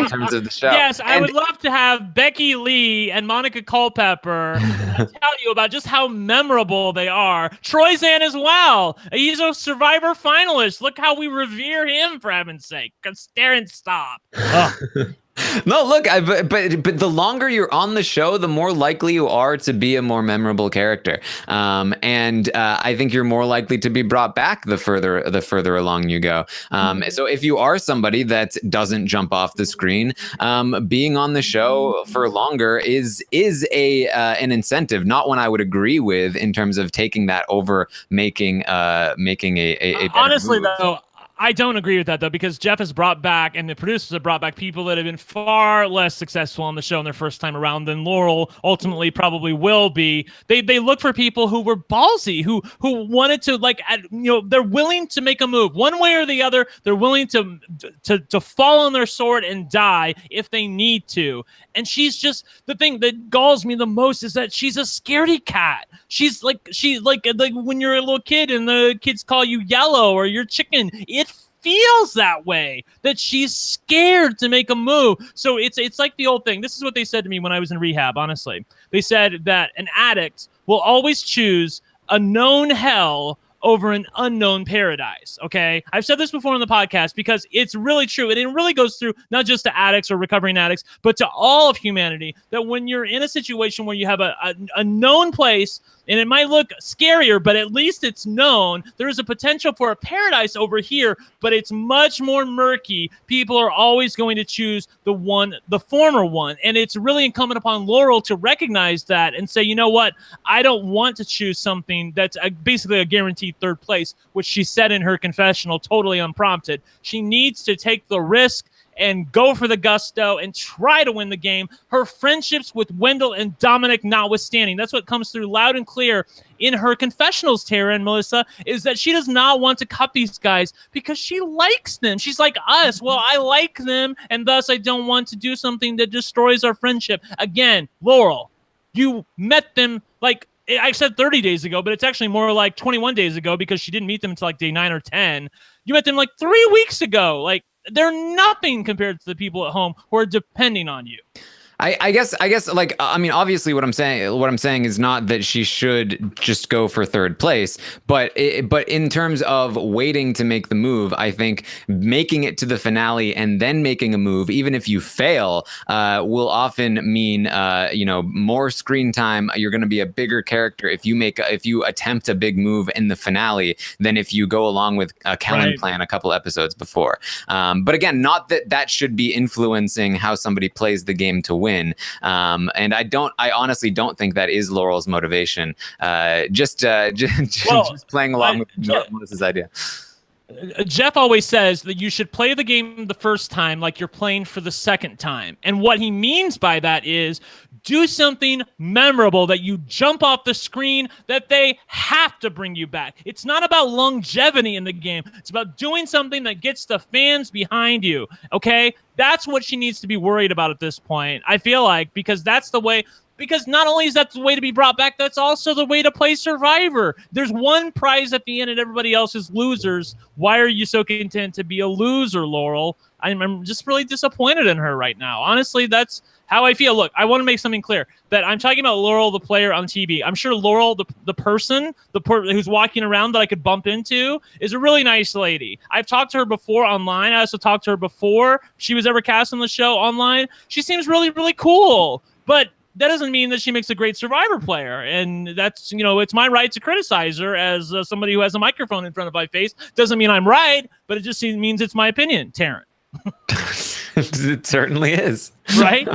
terms of the show. Yes, I would love to have Becky Lee and Monica Culpepper tell you about just how memorable they are. Troyzan as well. He's a Survivor finalist. Look how we revere him, for heaven's sake. Stare and stop. No, look, but the longer you're on the show, the more likely you are to be a more memorable character, and I think you're more likely to be brought back the further along you go. So if you are somebody that doesn't jump off the screen, being on the show for longer is an incentive, not one I would agree with in terms of taking that over making a better honestly move. Though. I don't agree with that, though, because Jeff has brought back, and the producers have brought back, people that have been far less successful on the show in their first time around than Laurel ultimately probably will be. They look for people who were ballsy, who wanted to, like, they're willing to make a move one way or the other. They're willing to fall on their sword and die if they need to. And she's just, the thing that galls me the most is that she's a scaredy cat. She's like when you're a little kid and the kids call you yellow or you're chicken. It feels that way, that she's scared to make a move. So it's like the old thing. This is what they said to me when I was in rehab, honestly. They said that an addict will always choose a known hell over an unknown paradise. Okay. I've said this before on the podcast because it's really true. And it really goes through not just to addicts or recovering addicts, but to all of humanity, that when you're in a situation where you have a known place, and it might look scarier, but at least it's known, there is a potential for a paradise over here, but it's much more murky. People are always going to choose the former one. And it's really incumbent upon Laurel to recognize that and say, you know what? I don't want to choose something that's basically a guaranteed third place, which she said in her confessional, totally unprompted. She needs to take the risk and go for the gusto and try to win the game. Her friendships with Wendell and Dominic notwithstanding. That's what comes through loud and clear in her confessionals, Tara and Melissa, is that she does not want to cut these guys because she likes them. She's like us. Well, I like them, and thus I don't want to do something that destroys our friendship. Again, Laurel, you met them like I said 30 days ago, but it's actually more like 21 days ago because she didn't meet them until like day 9 or 10. You met them like 3 weeks ago. Like, they're nothing compared to the people at home who are depending on you. I guess like, I mean, obviously what I'm saying is not that she should just go for third place, but in terms of waiting to make the move, I think making it to the finale and then making a move, even if you fail, will often mean more screen time. You're going to be a bigger character if you attempt a big move in the finale than if you go along with a Kellen plan a couple episodes before. But again, not that should be influencing how somebody plays the game to win. And I honestly don't think that is Laurel's motivation. Just playing along with Melissa's idea. Jeff always says that you should play the game the first time like you're playing for the second time. And what he means by that is do something memorable that you jump off the screen that they have to bring you back. It's not about longevity in the game. It's about doing something that gets the fans behind you, okay? That's what she needs to be worried about at this point, I feel like, because that's the way... Because not only is that the way to be brought back, that's also the way to play Survivor. There's one prize at the end and everybody else is losers. Why are you so content to be a loser, Laurel? I'm just really disappointed in her right now. Honestly, that's how I feel. Look, I want to make something clear that I'm talking about Laurel, the player on TV. I'm sure Laurel, the person who's walking around that I could bump into is a really nice lady. I've talked to her before online. I also talked to her before she was ever cast on the show online. She seems really, really cool. But that doesn't mean that she makes a great Survivor player. And that's, it's my right to criticize her as somebody who has a microphone in front of my face. Doesn't mean I'm right, but it just means it's my opinion, Taryn. It certainly is. Right?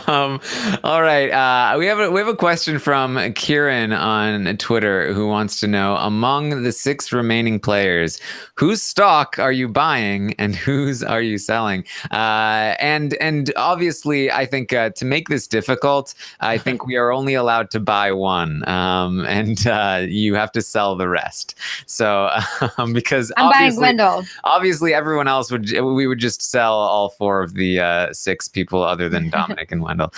All right. We have a question from Kieran on Twitter who wants to know, among the 6 remaining players, whose stock are you buying and whose are you selling? And obviously, I think to make this difficult, I think we are only allowed to buy one, and you have to sell the rest. So because I'm buying Wendell. Obviously, everyone else we would just sell all 4 of the 6 people other than Dominic and Wendell.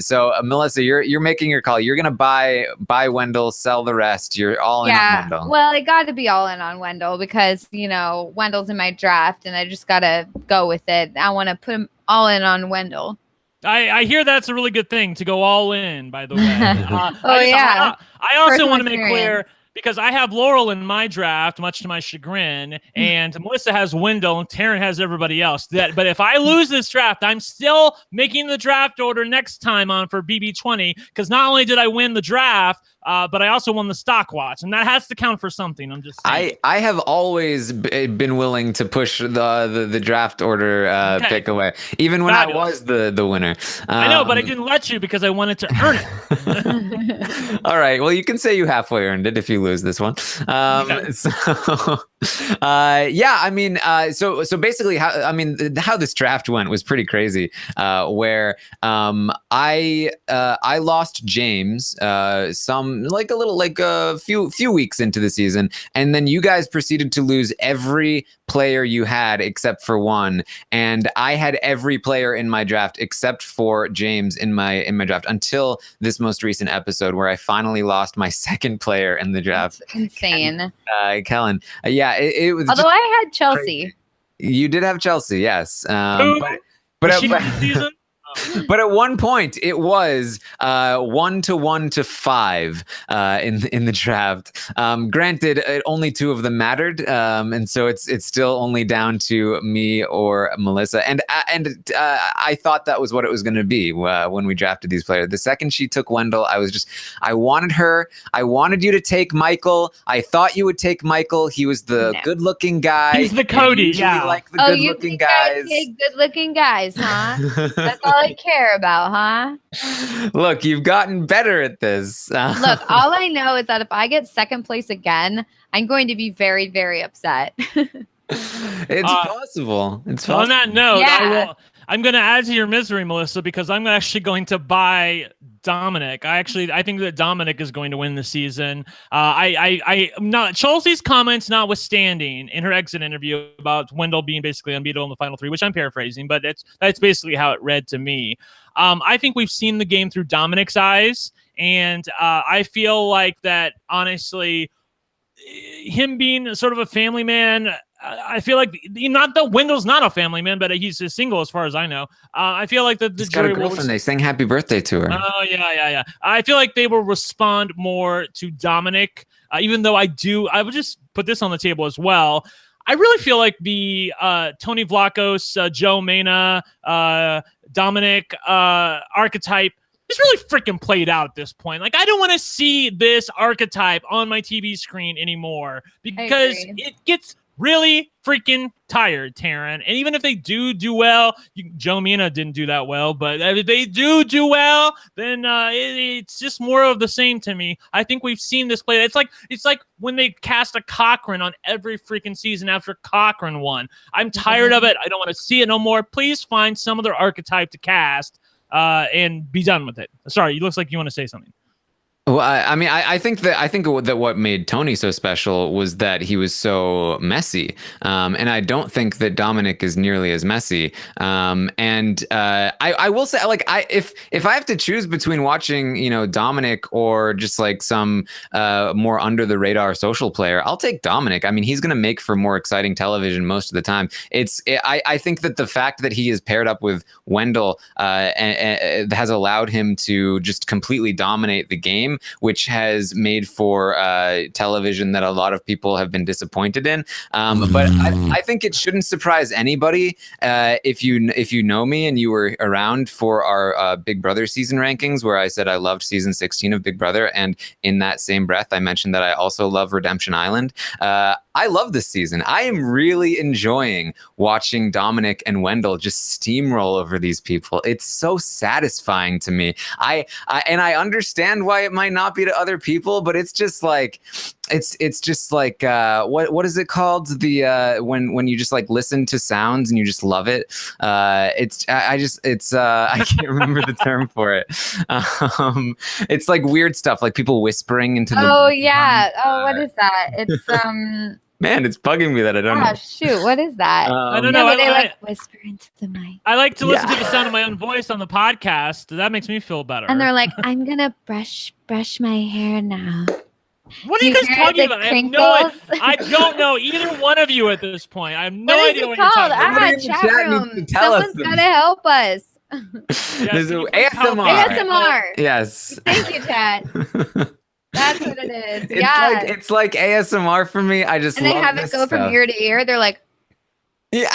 So Melissa, you're making your call. You're gonna buy Wendell, sell the rest. You're all in on Wendell. Well, I got to be all in on Wendell because Wendell's in my draft, and I just gotta go with it. I want to put him all in on Wendell. I hear that's a really good thing to go all in. By the way, yeah. I also want to make clear, because I have Laurel in my draft, much to my chagrin, and Melissa has Wendell, and Taryn has everybody else. But if I lose this draft, I'm still making the draft order next time on for BB20, because not only did I win the draft, but I also won the stock watch, and that has to count for something. I'm just saying. I have always been willing to push the draft order pick away, even when I was the winner. I know, but I didn't let you because I wanted to earn it. All right. Well, you can say you halfway earned it if you lose this one. Okay. So basically, how this draft went was pretty crazy. Where I lost James a few weeks into the season, and then you guys proceeded to lose every player you had except for one, and I had every player in my draft except for James in my draft until this most recent episode where I finally lost my second player in the draft. That's insane. Kellen. It was. Although I had Chelsea. Crazy. You did have Chelsea, yes. But at one point it was 1 to 5 in the draft. Granted, only 2 of them mattered, and so it's still only down to me or Melissa. And I thought that was what it was going to be when we drafted these players. The second she took Wendell, I wanted her. I wanted you to take Michael. I thought you would take Michael. He was the good-looking guy. He's the Cody, yeah. Like the good-looking guys. Good-looking guys, huh? That's all I care about, huh? Look, you've gotten better at this. Look, all I know is that if I get second place again, I'm going to be very, very upset. It's possible. It's possible. On that note, Yeah. I'm going to add to your misery, Melissa, because I'm actually going to buy Dominic. I think that Dominic is going to win the season. I'm not Chelsea's comments notwithstanding in her exit interview about Wendell being basically unbeatable in the final 3, which I'm paraphrasing, but that's basically how it read to me. I think we've seen the game through Dominic's eyes, and I feel like that honestly, him being sort of a family man. I feel like not that Wendell's not a family man, but he's single as far as I know. I feel like the He's got a girlfriend. They sang happy birthday to her. Oh, yeah. I feel like they will respond more to Dominic, even though I would just put this on the table as well. I really feel like the Tony Vlachos, Joe Mena, Dominic archetype is really freaking played out at this point. Like, I don't want to see this archetype on my TV screen anymore because it gets really freaking tired, Taryn. And even if they do well, Joe Mena didn't do that well, but if they do well, then it's just more of the same to me. I think we've seen this play. It's like when they cast a Cochran on every freaking season after Cochran won. I'm tired of it. I don't want to see it no more. Please find some other archetype to cast and be done with it. Sorry, it looks like you want to say something. Well, I think that what made Tony so special was that he was so messy, and I don't think that Dominic is nearly as messy. I will say, like, if I have to choose between watching, Dominic or just like some more under the radar social player, I'll take Dominic. I mean, he's going to make for more exciting television most of the time. I think that the fact that he is paired up with Wendell and has allowed him to just completely dominate the game, which has made for television that a lot of people have been disappointed in. But I think it shouldn't surprise anybody if you know me and you were around for our Big Brother season rankings, where I said I loved season 16 of Big Brother, and in that same breath I mentioned that I also love Redemption Island. I love this season. I am really enjoying watching Dominic and Wendell just steamroll over these people. It's so satisfying to me. I understand why it might not be to other people, but it's just like what is it called? The when you just like listen to sounds and you just love it. I can't remember the term for it. It's like weird stuff, like people whispering into the. Oh yeah. What is that? It's Man, it's bugging me that I don't know. Shoot, what is that? I don't know. They like whisper into the mic. I like to listen to the sound of my own voice on the podcast. That makes me feel better. And they're like, I'm gonna brush my hair now. What are you guys talking about? I don't know either one of you at this point. I have no idea what you're talking about. Chat room. Someone's gotta help us. There's ASMR. ASMR. Yes. Thank you, chat. That's what it is. It's like ASMR for me. I just and they have it go from ear to ear. They're like, yeah.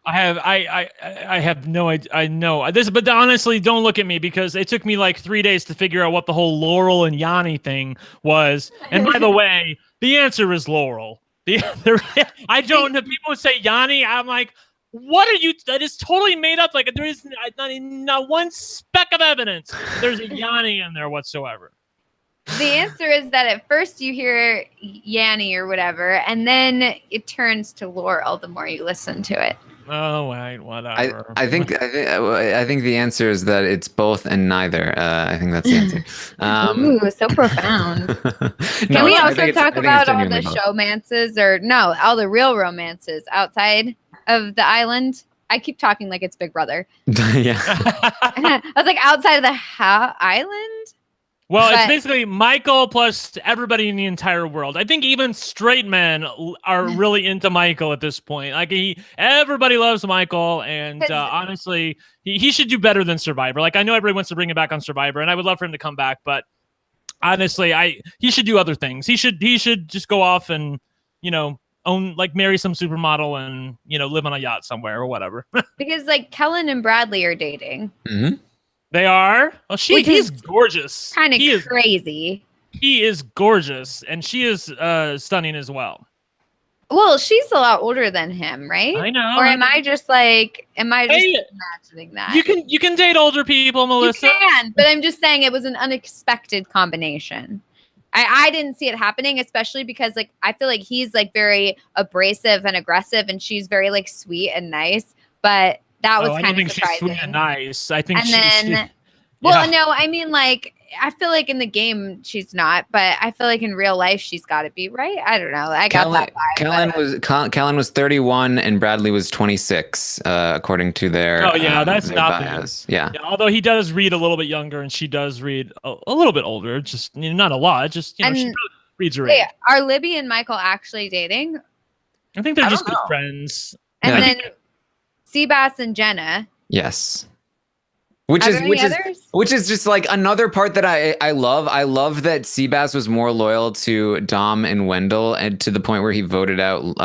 I have no idea. I know this, but honestly, don't look at me because it took me like 3 days to figure out what the whole Laurel and Yanni thing was. And by the way, the answer is Laurel. I don't know. People would say Yanni. I'm like, what are you? That is totally made up. Like there is not one speck of evidence there's a Yanni in there whatsoever. The answer is that at first you hear Yanni or whatever, and then it turns to Laurel the more you listen to it. Oh, wait, whatever. I think the answer is that it's both and neither. I think that's the answer. Ooh, so profound. Can we also talk about all the showmances all the real romances outside of the island? I keep talking like it's Big Brother. Yeah. I was like, outside of the island? Well, it's basically Michael plus everybody in the entire world. I think even straight men are really into Michael at this point. Like everybody loves Michael, and honestly, he should do better than Survivor. Like I know everybody wants to bring him back on Survivor, and I would love for him to come back, but honestly, he should do other things. He should just go off and marry some supermodel and live on a yacht somewhere or whatever. Because like Kellen and Bradley are dating. Mm-hmm. They are. Well, he's gorgeous. Kind of crazy. He is gorgeous, and she is stunning as well. Well, she's a lot older than him, right? I know. Or am I just imagining that? You can date older people, Melissa. You can, but I'm just saying it was an unexpected combination. I didn't see it happening, especially because like I feel like he's like very abrasive and aggressive, and she's very like sweet and nice. But that was I kind don't of think she's surprising. sweet and nice. I think And she's. then, well, Yeah. no, I mean like I feel like in the game she's not, but I feel like in real life she's got to be, right. I don't know. I got that vibe. Kellen was 31 and Bradley was 26, according to their. Oh yeah, that's their nothing. bios. Yeah. Although he does read a little bit younger, and she does read a little bit older. Just not a lot. Just she And reads her wait, age. are Libby and Michael actually dating? I think they're I just don't good know. friends. And Yeah. then Seabass and Jenna. Yes. Are there any others? Which is just like another part that I love. I love that Seabass was more loyal to Dom and Wendell, and to the point where he voted out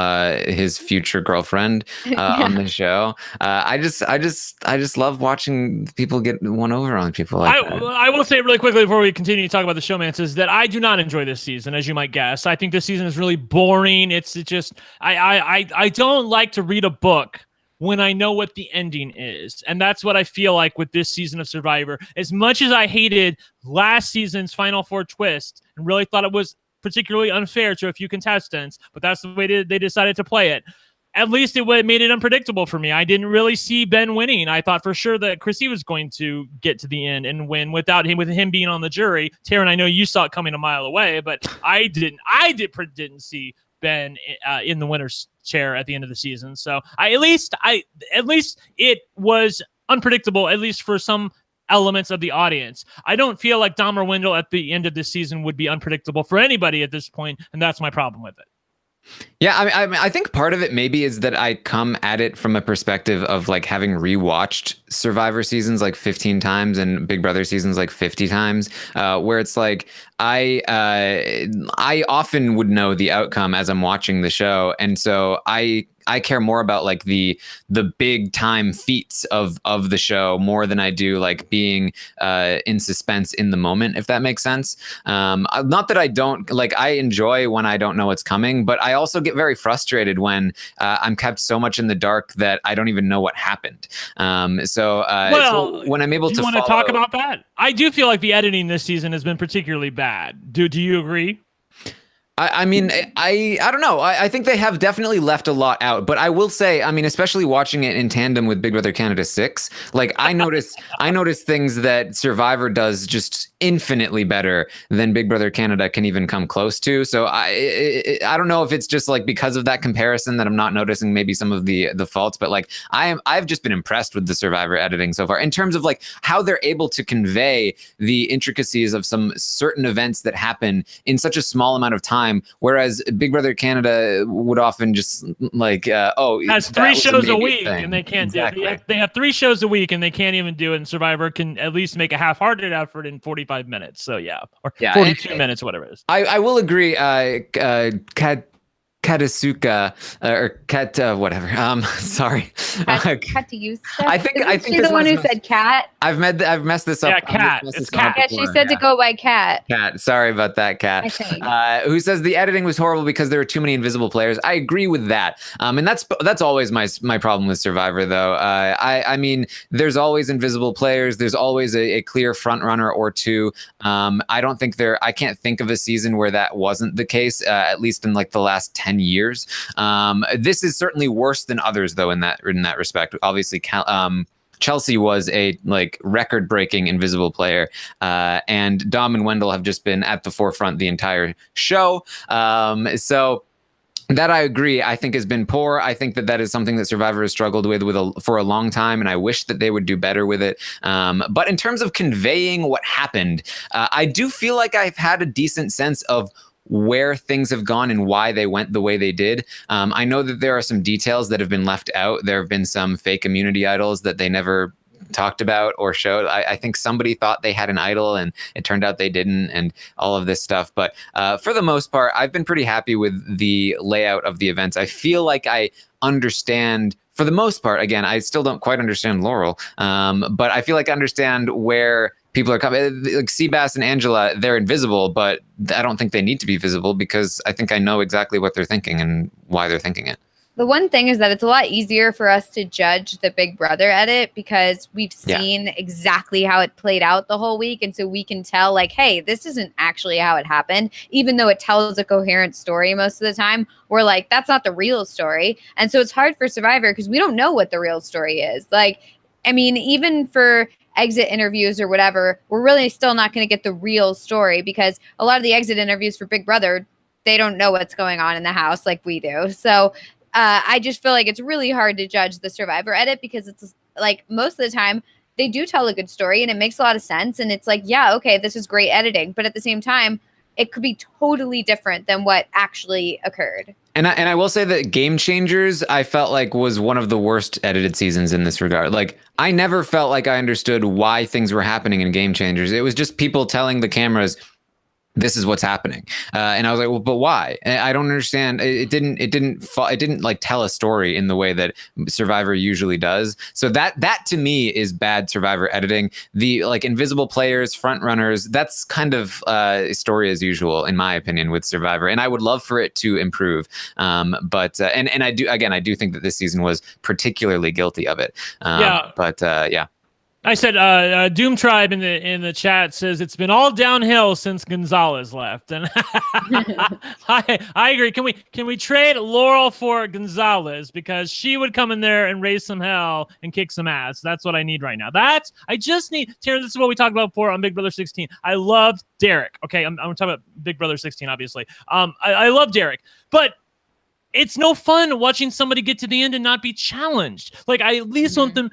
his future girlfriend on the show. I just love watching people get one over on people like that. I will say really quickly before we continue to talk about the Showmances that I do not enjoy this season, as you might guess. I think this season is really boring. It's just I don't like to read a book when I know what the ending is. And that's what I feel like with this season of Survivor. As much as I hated last season's Final Four twist and really thought it was particularly unfair to a few contestants, but that's the way they decided to play it. At least it made it unpredictable for me. I didn't really see Ben winning. I thought for sure that Chrissy was going to get to the end and win with him being on the jury. Taryn, I know you saw it coming a mile away, but I didn't didn't see Ben in the winner's chair at the end of the season. So at least it was unpredictable, at least for some elements of the audience. I don't feel like Dom or Wendell at the end of this season would be unpredictable for anybody at this point, and that's my problem with it. Yeah, I think part of it maybe is that I come at it from a perspective of like having rewatched Survivor seasons like 15 times and Big Brother seasons like 50 times, where it's like I often would know the outcome as I'm watching the show, and so I care more about like the big time feats of the show more than I do like being in suspense in the moment, if that makes sense. Not that I don't like, I enjoy when I don't know what's coming, but I also get very frustrated when I'm kept so much in the dark that I don't even know what happened. So when I'm able to want to talk about that, I do feel like the editing this season has been particularly bad. Do you agree? I mean, I don't know. I think they have definitely left a lot out, but I will say, I mean, especially watching it in tandem with Big Brother Canada 6, like I notice things that Survivor does just infinitely better than Big Brother Canada can even come close to. So I don't know if it's just like because of that comparison that I'm not noticing maybe some of the faults, but like I've just been impressed with the Survivor editing so far in terms of like how they're able to convey the intricacies of some certain events that happen in such a small amount of time. Whereas Big Brother Canada would often just like, has 3 shows a week thing. And they can't exactly. do it. They have 3 shows a week and they can't even do it. And Survivor can at least make a half-hearted effort in 45 minutes. So or 42 minutes, whatever it is. I will agree. Katasuka or Kat whatever. Sorry. Katayuska? I think she's the one who said cat. I've messed this up. Yeah, Kat. It's Kat. Yeah, she said to go by Kat. Kat. Sorry about that, Kat. Who says the editing was horrible because there were too many invisible players. I agree with that. And that's always my problem with Survivor, though. I mean, there's always invisible players. There's always a clear front runner or two. I don't think I can't think of a season where that wasn't the case, at least in like the last 10 years. This is certainly worse than others, though, in that respect. Obviously, Chelsea was a like record-breaking invisible player, and Dom and Wendell have just been at the forefront the entire show. So that I agree, I think has been poor. I think that is something that Survivor has struggled with for a long time, and I wish that they would do better with it. But in terms of conveying what happened, I do feel like I've had a decent sense of where things have gone and why they went the way they did. I know that there are some details that have been left out. There have been some fake immunity idols that they never talked about or showed. I think somebody thought they had an idol and it turned out they didn't, and all of this stuff. But for the most part, I've been pretty happy with the layout of the events. I feel like I understand, for the most part, again, I still don't quite understand Laurel, but I feel like I understand where people are coming. Like Seabass and Angela, they're invisible, but I don't think they need to be visible because I think I know exactly what they're thinking and why they're thinking it. The one thing is that it's a lot easier for us to judge the Big Brother edit because we've seen exactly how it played out the whole week. And so we can tell, like, hey, this isn't actually how it happened. Even though it tells a coherent story most of the time, we're like, that's not the real story. And so it's hard for Survivor because we don't know what the real story is. Like, I mean, even for exit interviews or whatever, we're really still not going to get the real story because a lot of the exit interviews for Big Brother, they don't know what's going on in the house like we do. So I just feel like it's really hard to judge the Survivor edit because it's like most of the time they do tell a good story and it makes a lot of sense. And it's like, yeah, okay, this is great editing. But at the same time, it could be totally different than what actually occurred. And I will say that Game Changers, I felt like was one of the worst edited seasons in this regard. Like, I never felt like I understood why things were happening in Game Changers. It was just people telling the cameras, this is what's happening. And I was like, well, but why? And I don't understand. It didn't like tell a story in the way that Survivor usually does. So that to me is bad Survivor editing. The like invisible players, front runners, that's kind of story as usual, in my opinion, with Survivor. And I would love for it to improve. But I do think that this season was particularly guilty of it. Yeah. I said, Doom Tribe in the chat says it's been all downhill since Gonzalez left, and I agree. Can we trade Laurel for Gonzalez because she would come in there and raise some hell and kick some ass? That's what I need right now. I just need. Taryn, this is what we talked about before on Big Brother 16. I loved Derek. Okay, I'm talking about Big Brother 16, obviously. I love Derek, but it's no fun watching somebody get to the end and not be challenged. Like, I at least want them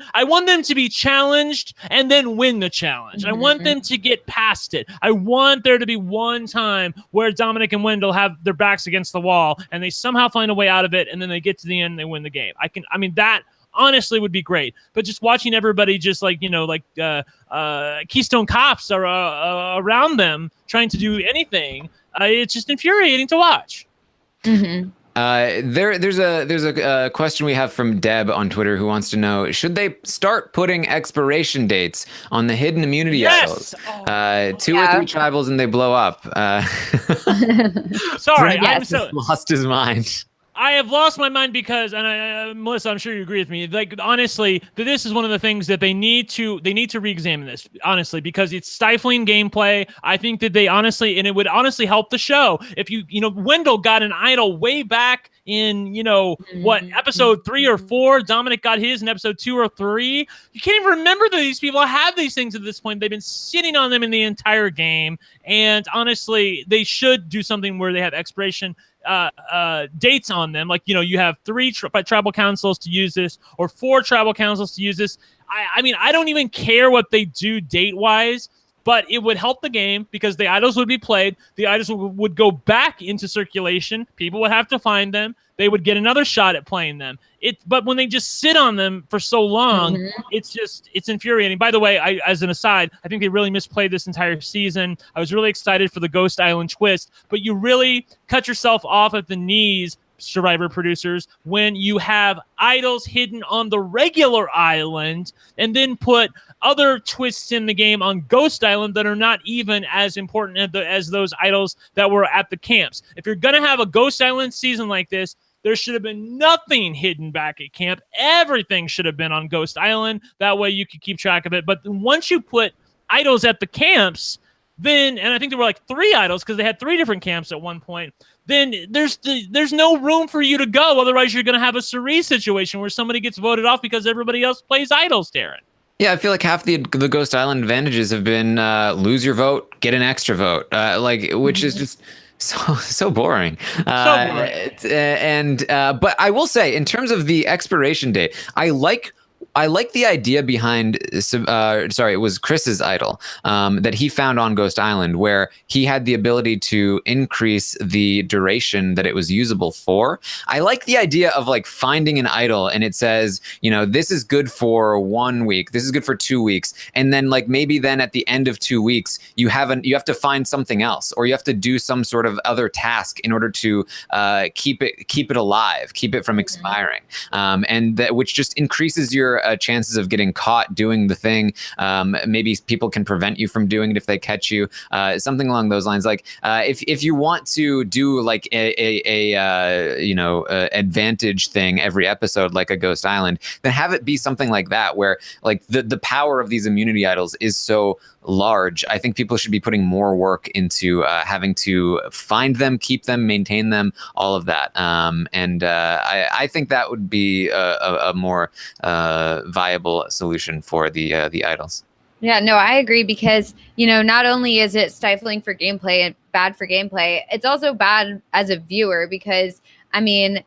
to be challenged and then win the challenge. I want them to get past it. I want there to be one time where Dominic and Wendell have their backs against the wall and they somehow find a way out of it and then they get to the end and they win the game. That honestly would be great. But just watching everybody just Keystone Cops are around them trying to do anything, it's just infuriating to watch. Mm-hmm. There's a question we have from Deb on Twitter who wants to know, should they start putting expiration dates on the hidden immunity idols? 2 or 3 tribals and they blow up. Sorry, I'm so lost his mind. I have lost my mind because, and Melissa, I'm sure you agree with me. Like, honestly, this is one of the things that they need to re-examine this, honestly, because it's stifling gameplay. I think that they honestly, and it would honestly help the show if Wendell got an idol way back in, episode 3 or 4. Dominic got his in episode 2 or 3. You can't even remember that these people have these things at this point. They've been sitting on them in the entire game. And honestly, they should do something where they have expiration dates on them. Like, you have 3 tribal councils to use this or 4 tribal councils to use this. I mean, I don't even care what they do date-wise, but it would help the game because the idols would be played. The idols would go back into circulation. People would have to find them. They would get another shot at playing them. But when they just sit on them for so long, it's infuriating. By the way, as an aside, I think they really misplayed this entire season. I was really excited for the Ghost Island twist, but you really cut yourself off at the knees, Survivor producers, when you have idols hidden on the regular island and then put other twists in the game on Ghost Island that are not even as important as those idols that were at the camps. If you're going to have a Ghost Island season like this, there should have been nothing hidden back at camp. Everything should have been on Ghost Island. That way you could keep track of it. But once you put idols at the camps, then, and I think there were like 3 idols because they had 3 different camps at one point, then there's no room for you to go. Otherwise, you're going to have a Cerise situation where somebody gets voted off because everybody else plays idols, Darren. Yeah, I feel like half the Ghost Island advantages have been lose your vote, get an extra vote, which is just so boring. But I will say, in terms of the expiration date, I like the idea behind, it was Chris's idol that he found on Ghost Island, where he had the ability to increase the duration that it was usable for. I like the idea of like finding an idol and it says, this is good for 1 week, this is good for 2 weeks. And then like maybe then at the end of 2 weeks, you have to find something else, or you have to do some sort of other task in order to keep it alive, keep it from expiring. And which just increases your lower chances of getting caught doing the thing. Maybe people can prevent you from doing it if they catch you. Something along those lines. Like if you want to do like advantage thing every episode, like a Ghost Island, then have it be something like that, where like the power of these immunity idols is so large. I think people should be putting more work into having to find them, keep them, maintain them, all of that. I think that would be a more viable solution for the idols. Yeah, no, I agree, because, not only is it stifling for gameplay and bad for gameplay, it's also bad as a viewer, because, I mean,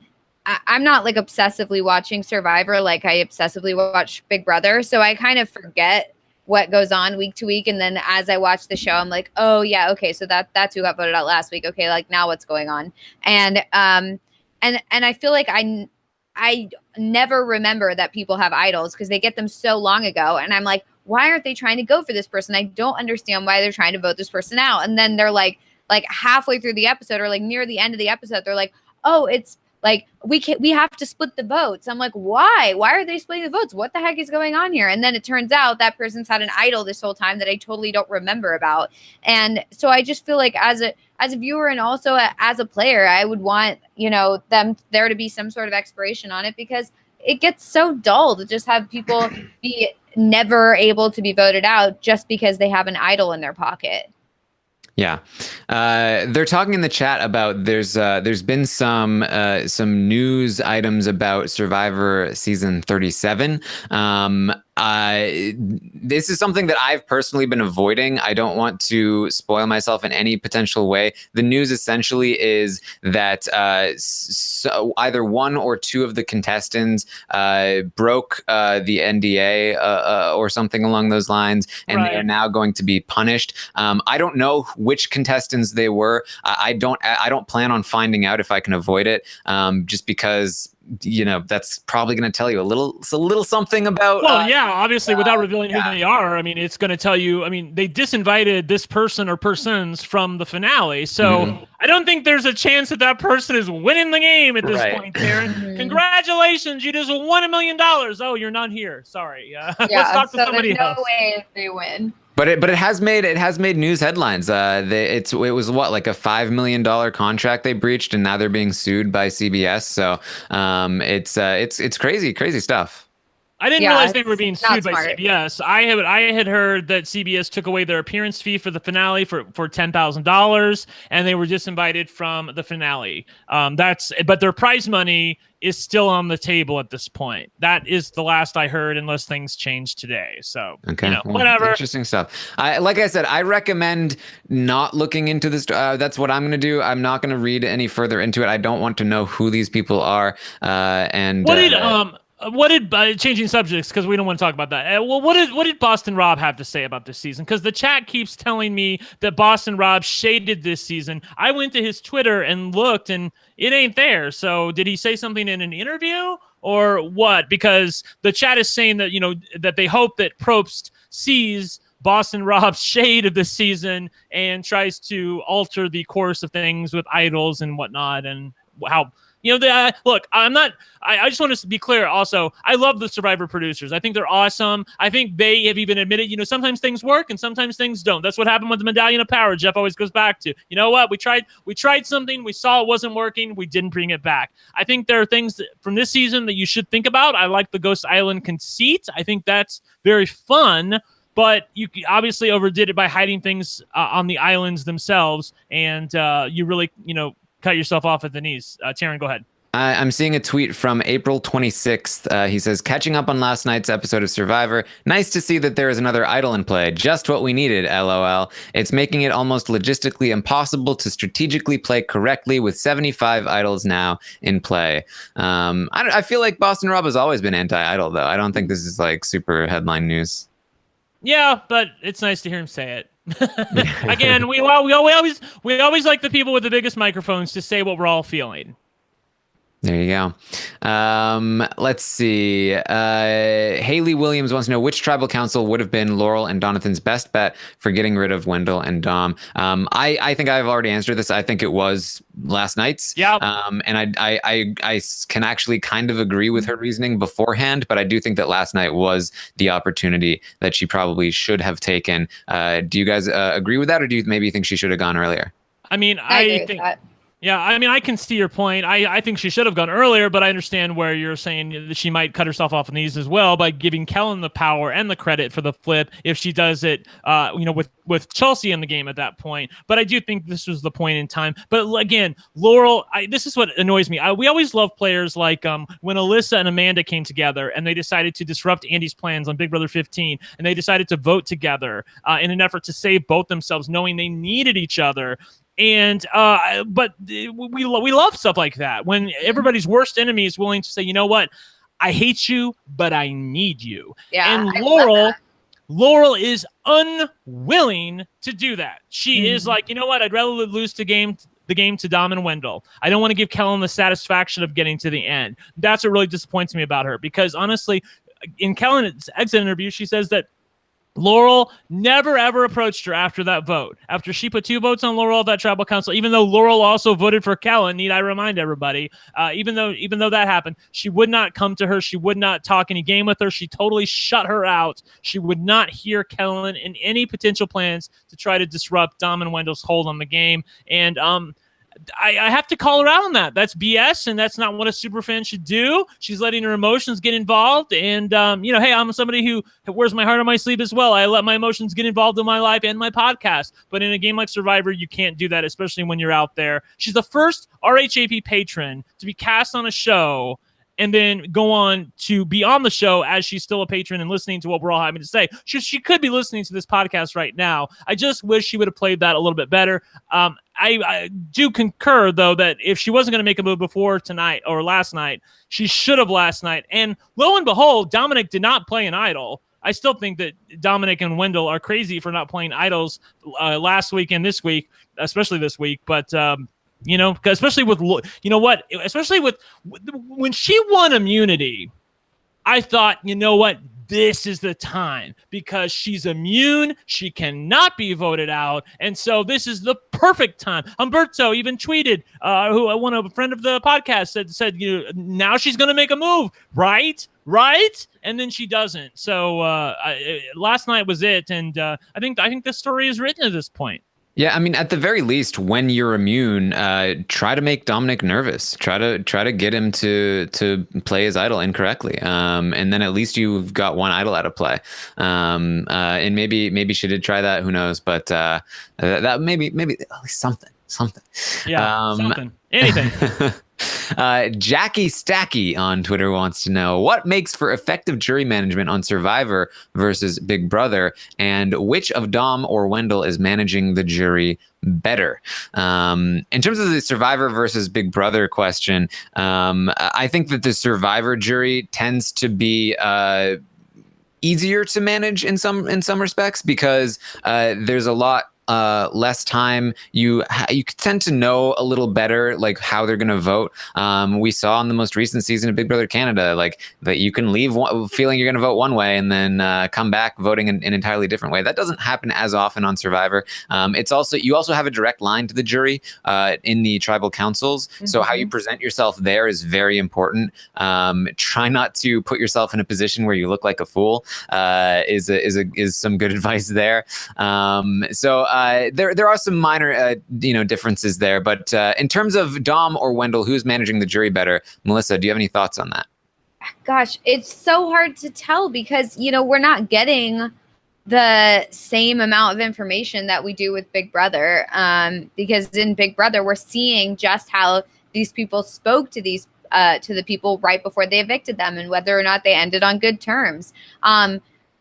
I'm not like obsessively watching Survivor like I obsessively watch Big Brother. So I kind of forget what goes on week to week. And then as I watch the show, I'm like, oh yeah, okay, so that's who got voted out last week. Okay, like now what's going on? And I feel like I never remember that people have idols because they get them so long ago. And I'm like, why aren't they trying to go for this person? I don't understand why they're trying to vote this person out. And then they're like halfway through the episode or like near the end of the episode, they're like, oh, it's like we have to split the votes. I'm like, why are they splitting the votes? What the heck is going on here? And then it turns out that person's had an idol this whole time that I totally don't remember about. And so I just feel like as a viewer and also as a player, I would want, there to be some sort of expiration on it, because it gets so dull to just have people be never able to be voted out just because they have an idol in their pocket. Yeah, they're talking in the chat about there's been some news items about Survivor season 37. This is something that I've personally been avoiding. I don't want to spoil myself in any potential way. The news essentially is that so either one or two of the contestants broke the NDA or something along those lines, and they are now going to be punished. I don't know which contestants they were. I don't plan on finding out if I can avoid it, just because that's probably going to tell you a little something about. Well, yeah, obviously, without revealing who they are, I mean, it's going to tell you. I mean, they disinvited this person or persons from the finale, so I don't think there's a chance that person is winning the game at this point, Karen. Congratulations, you just won $1 million. Oh, you're not here. Sorry. Let's talk to somebody else. No way if they win. But it has made news headlines. It was what, like a $5 million contract they breached, and now they're being sued by CBS. So it's crazy stuff. I didn't realize they were being sued by CBS. I had heard that CBS took away their appearance fee for the finale for $10,000, and they were disinvited from the finale. But their prize money is still on the table at this point. That is the last I heard, unless things change today. So, whatever. Interesting stuff. Like I said, I recommend not looking into this. That's what I'm going to do. I'm not going to read any further into it. I don't want to know who these people are. What did changing subjects, because we don't want to talk about that. What did Boston Rob have to say about this season? Because the chat keeps telling me that Boston Rob shaded this season. I went to his Twitter and looked, and it ain't there. So did he say something in an interview or what? Because the chat is saying that that they hope that Probst sees Boston Rob's shade of the season and tries to alter the course of things with idols and whatnot, and how. Look, I just want to be clear. Also, I love the Survivor producers. I think they're awesome. I think they have even admitted, sometimes things work and sometimes things don't. That's what happened with the Medallion of Power. Jeff always goes back to, you know what? We tried something. We saw it wasn't working. We didn't bring it back. I think there are things from this season that you should think about. I like the Ghost Island conceit. I think that's very fun. But you obviously overdid it by hiding things on the islands themselves, and you really, cut yourself off at the knees. Taryn, go ahead. I'm seeing a tweet from April 26th. He says, catching up on last night's episode of Survivor. Nice to see that there is another idol in play. Just what we needed, LOL. It's making it almost logistically impossible to strategically play correctly with 75 idols now in play. I feel like Boston Rob has always been anti-idol, though. I don't think this is like super headline news. Yeah, but it's nice to hear him say it. Again, we always like the people with the biggest microphones to say what we're all feeling. There you go. Let's see. Haley Williams wants to know which tribal council would have been Laurel and Donathan's best bet for getting rid of Wendell and Dom. I think I've already answered this. I think it was last night's. Yeah. And I can actually kind of agree with her reasoning beforehand, but I do think that last night was the opportunity that she probably should have taken. Do you guys agree with that, or do you maybe think she should have gone earlier? I mean, I agree with think. that. Yeah, I mean, I can see your point. I think she should have gone earlier, but I understand where you're saying that she might cut herself off in these as well by giving Kellen the power and the credit for the flip if she does it, with Chelsea in the game at that point. But I do think this was the point in time. But again, Laurel, this is what annoys me. We always love players like when Alyssa and Amanda came together and they decided to disrupt Andy's plans on Big Brother 15, and they decided to vote together in an effort to save both themselves, knowing they needed each other. And but we love stuff like that when everybody's worst enemy is willing to say, you know what, I hate you, but I need you. Yeah, and I love that. Laurel is unwilling to do that. She is like, you know what, I'd rather lose the game to Dom and Wendell. I don't want to give Kellen the satisfaction of getting to the end. That's what really disappoints me about her, because honestly, in Kellen's exit interview, she says that Laurel never, ever approached her after that vote. After she put 2 votes on Laurel at that tribal council, even though Laurel also voted for Kellen, need I remind everybody, even though that happened, she would not come to her. She would not talk any game with her. She totally shut her out. She would not hear Kellen in any potential plans to try to disrupt Dom and Wendell's hold on the game. And I have to call her out on that. That's BS, and that's not what a super fan should do. She's letting her emotions get involved, and hey, I'm somebody who wears my heart on my sleeve as well. I let my emotions get involved in my life and my podcast. But in a game like Survivor, you can't do that, especially when you're out there. She's the first RHAP patron to be cast on a show and then go on to be on the show as she's still a patron and listening to what we're all having to say. She could be listening to this podcast right now. I just wish she would have played that a little bit better. I do concur, though, that if she wasn't going to make a move before tonight or last night, she should have last night. And lo and behold, Dominic did not play an idol. I still think that Dominic and Wendell are crazy for not playing idols last week and this week, especially this week. But especially with, especially with when she won immunity, I thought, you know what, this is the time because she's immune. She cannot be voted out. And so this is the perfect time. Humberto even tweeted, a friend of the podcast said, now she's going to make a move, right? And then she doesn't. So last night was it. And I think the story is written at this point. Yeah, I mean, at the very least, when you're immune, try to make Dominic nervous. Try to get him to play his idol incorrectly, and then at least you've got one idol out of play. And maybe she did try that. Who knows? But that maybe at least something. Yeah, something. Anything. Jackie Stacky on Twitter wants to know what makes for effective jury management on Survivor versus Big Brother, and which of Dom or Wendell is managing the jury better. In terms of the Survivor versus Big Brother question, I think that the Survivor jury tends to be easier to manage in some respects because there's a lot less time. You tend to know a little better like how they're going to vote. We saw in the most recent season of Big Brother Canada, like that you can leave feeling you're going to vote one way and then come back voting in an entirely different way. That doesn't happen as often on Survivor. You also have a direct line to the jury in the tribal councils. Mm-hmm. So how you present yourself there is very important. Try not to put yourself in a position where you look like a fool. Is some good advice there. There are some minor, differences there, but in terms of Dom or Wendell, who's managing the jury better? Melissa, do you have any thoughts on that? Gosh, it's so hard to tell because, we're not getting the same amount of information that we do with Big Brother. Because in Big Brother, we're seeing just how these people spoke to to the people right before they evicted them and whether or not they ended on good terms.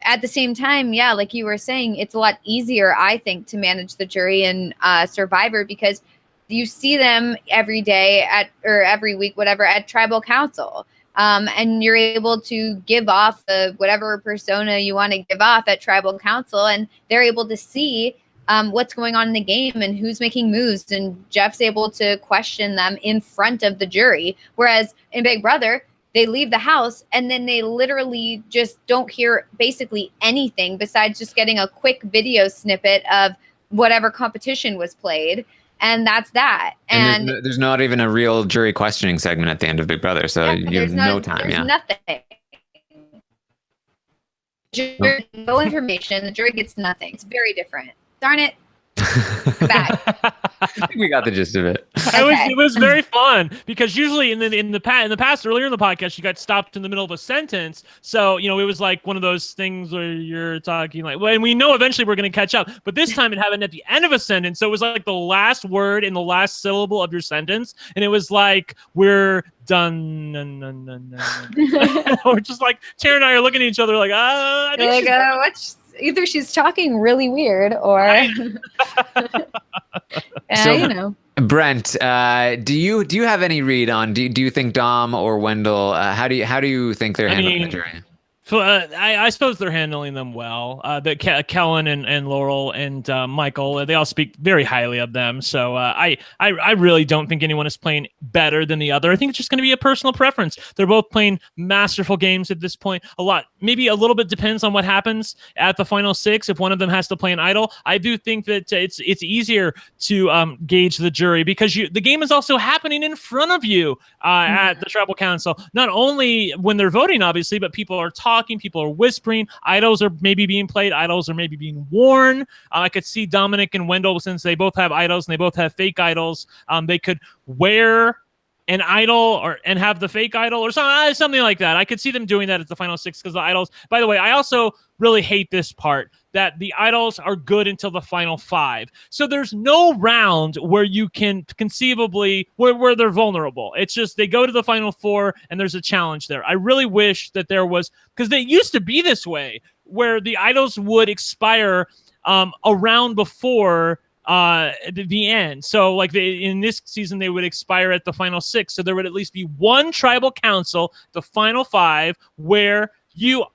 At the same time, yeah, like you were saying, it's a lot easier, I think, to manage the jury in Survivor because you see them every day or every week, whatever, at tribal council. And you're able to give off whatever persona you want to give off at tribal council. And they're able to see what's going on in the game and who's making moves. And Jeff's able to question them in front of the jury. Whereas in Big Brother, they leave the house and then they literally just don't hear basically anything besides just getting a quick video snippet of whatever competition was played. And that's that. And there's not even a real jury questioning segment at the end of Big Brother. So you have no time. There's nothing. Jury, no information. The jury gets nothing. It's very different. Darn it. Back. I think we got the gist of it. It was very fun because usually in the past earlier in the podcast you got stopped in the middle of a sentence, so it was like one of those things where you're talking like, well, and we know eventually we're going to catch up, but this time it happened at the end of a sentence, so it was like the last word in the last syllable of your sentence, and it was like, we're done. We're just like, Tara and I are looking at each other like, I think either she's talking really weird or Brent, do you have any read on, do you think Dom or Wendell, how do you think they're handling the jury? I suppose they're handling them well. Kellen and Laurel and Michael, they all speak very highly of them. So I really don't think anyone is playing better than the other. I think it's just going to be a personal preference. They're both playing masterful games at this point. Maybe a little bit depends on what happens at the final 6. If one of them has to play an idol, I do think that it's easier to gauge the jury because the game is also happening in front of you at the Tribal Council. Not only when they're voting, obviously, but people are talking, people are whispering, idols are maybe being played, idols are maybe being worn. I could see Dominic and Wendell, since they both have idols and they both have fake idols, they could wear an idol and have the fake idol or something like that. I could see them doing that at the final 6 because the idols, by the way, I also really hate this part that the idols are good until the final 5. So there's no round where you can conceivably where they're vulnerable. It's just they go to the final 4 and there's a challenge there. I really wish that there was, because they used to be this way where the idols would expire a round before the end. So like in this season, they would expire at the final 6. So there would at least be one tribal council, the final 5, where you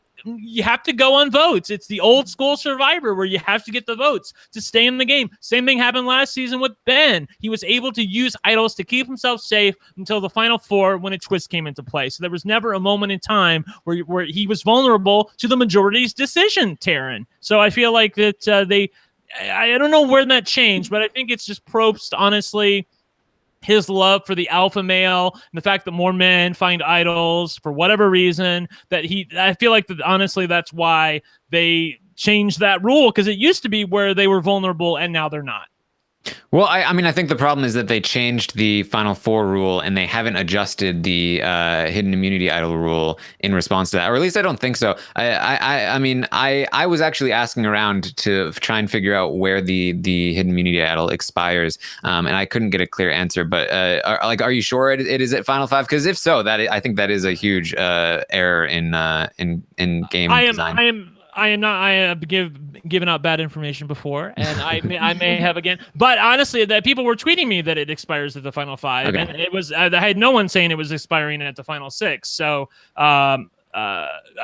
have to go on votes. It's the old school Survivor where you have to get the votes to stay in the game. Same thing happened last season with Ben. He was able to use idols to keep himself safe until the final 4 when a twist came into play. So there was never a moment in time where he was vulnerable to the majority's decision, Taryn. So I feel like that I don't know where that changed, but I think it's just Probst, honestly, his love for the alpha male and the fact that more men find idols for whatever reason I feel like that honestly, that's why they changed that rule, because it used to be where they were vulnerable and now they're not. Well, I mean, I think the problem is that they changed the Final 4 rule and they haven't adjusted the hidden immunity idol rule in response to that, or at least I don't think so. I mean, I was actually asking around to try and figure out where the hidden immunity idol expires, and I couldn't get a clear answer. But are you sure it is at Final 5? Because if so, I think that is a huge error in game design. I have given out bad information before, and I may have again. But honestly, that people were tweeting me that it expires at the final 5, okay. And it was I had no one saying it was expiring at the final 6. So I'm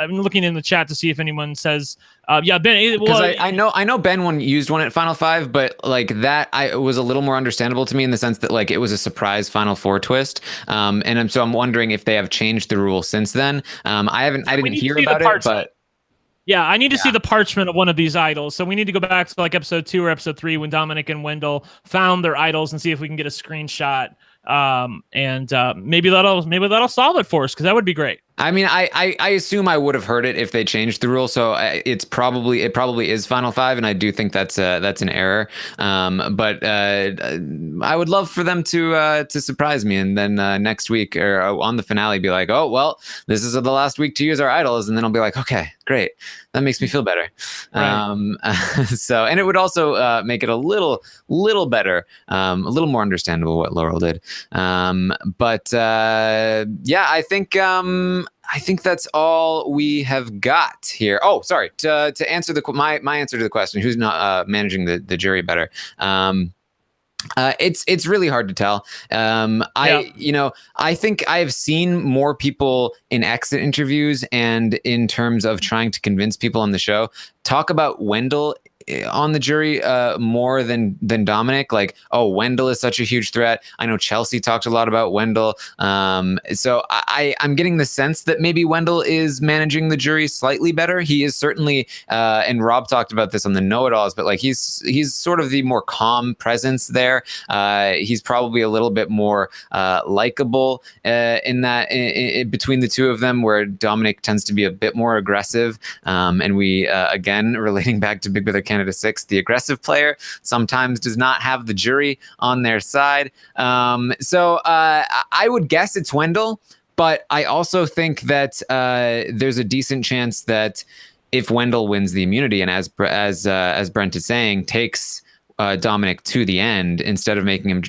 looking in the chat to see if anyone says, Ben. Because I know Ben used one at Final 5, but like that, it was a little more understandable to me in the sense that like it was a surprise Final 4 twist, and so I'm wondering if they have changed the rule since then. I didn't hear about it, but. Yeah, I need to see the parchment of one of these idols. So we need to go back to like episode 2 or episode 3 when Dominic and Wendell found their idols and see if we can get a screenshot. And maybe that'll solve it for us, because that would be great. I mean, I assume I would have heard it if they changed the rule, so it probably is Final 5, and I do think that's an error. But I would love for them to surprise me, and then next week or on the finale be like, oh well, this is the last week to use our idols, and then I'll be like, okay, great, that makes me feel better. Right. So, and it would also make it a little better, a little more understandable what Laurel did. But yeah, I think that's all we have got here. Oh, sorry. To answer my answer to the question, who's not managing the jury better? It's really hard to tell. I think I've seen more people in exit interviews and in terms of trying to convince people on the show talk about Wendell on the jury more than Dominic. Like, oh, Wendell is such a huge threat. I know Chelsea talked a lot about Wendell. So I'm getting the sense that maybe Wendell is managing the jury slightly better. He is certainly, and Rob talked about this on the Know-It-Alls, but like he's sort of the more calm presence there. He's probably a little bit more likable in that between the two of them, where Dominic tends to be a bit more aggressive. And we, again, relating back to Big Brother Canada 6, the aggressive player sometimes does not have the jury on their side. So I would guess it's Wendell, but I also think that there's a decent chance that if Wendell wins the immunity, and as Brent is saying, takes Dominic to the end instead of making him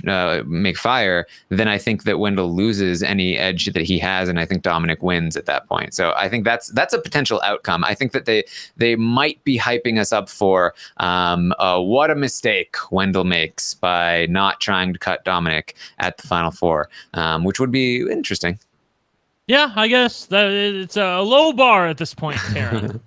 make fire, then I think that Wendell loses any edge that he has, and I think Dominic wins at that point. So I think that's a potential outcome. I think that they might be hyping us up for what a mistake Wendell makes by not trying to cut Dominic at the Final Four, which would be interesting. Yeah, I guess that it's a low bar at this point, Tara.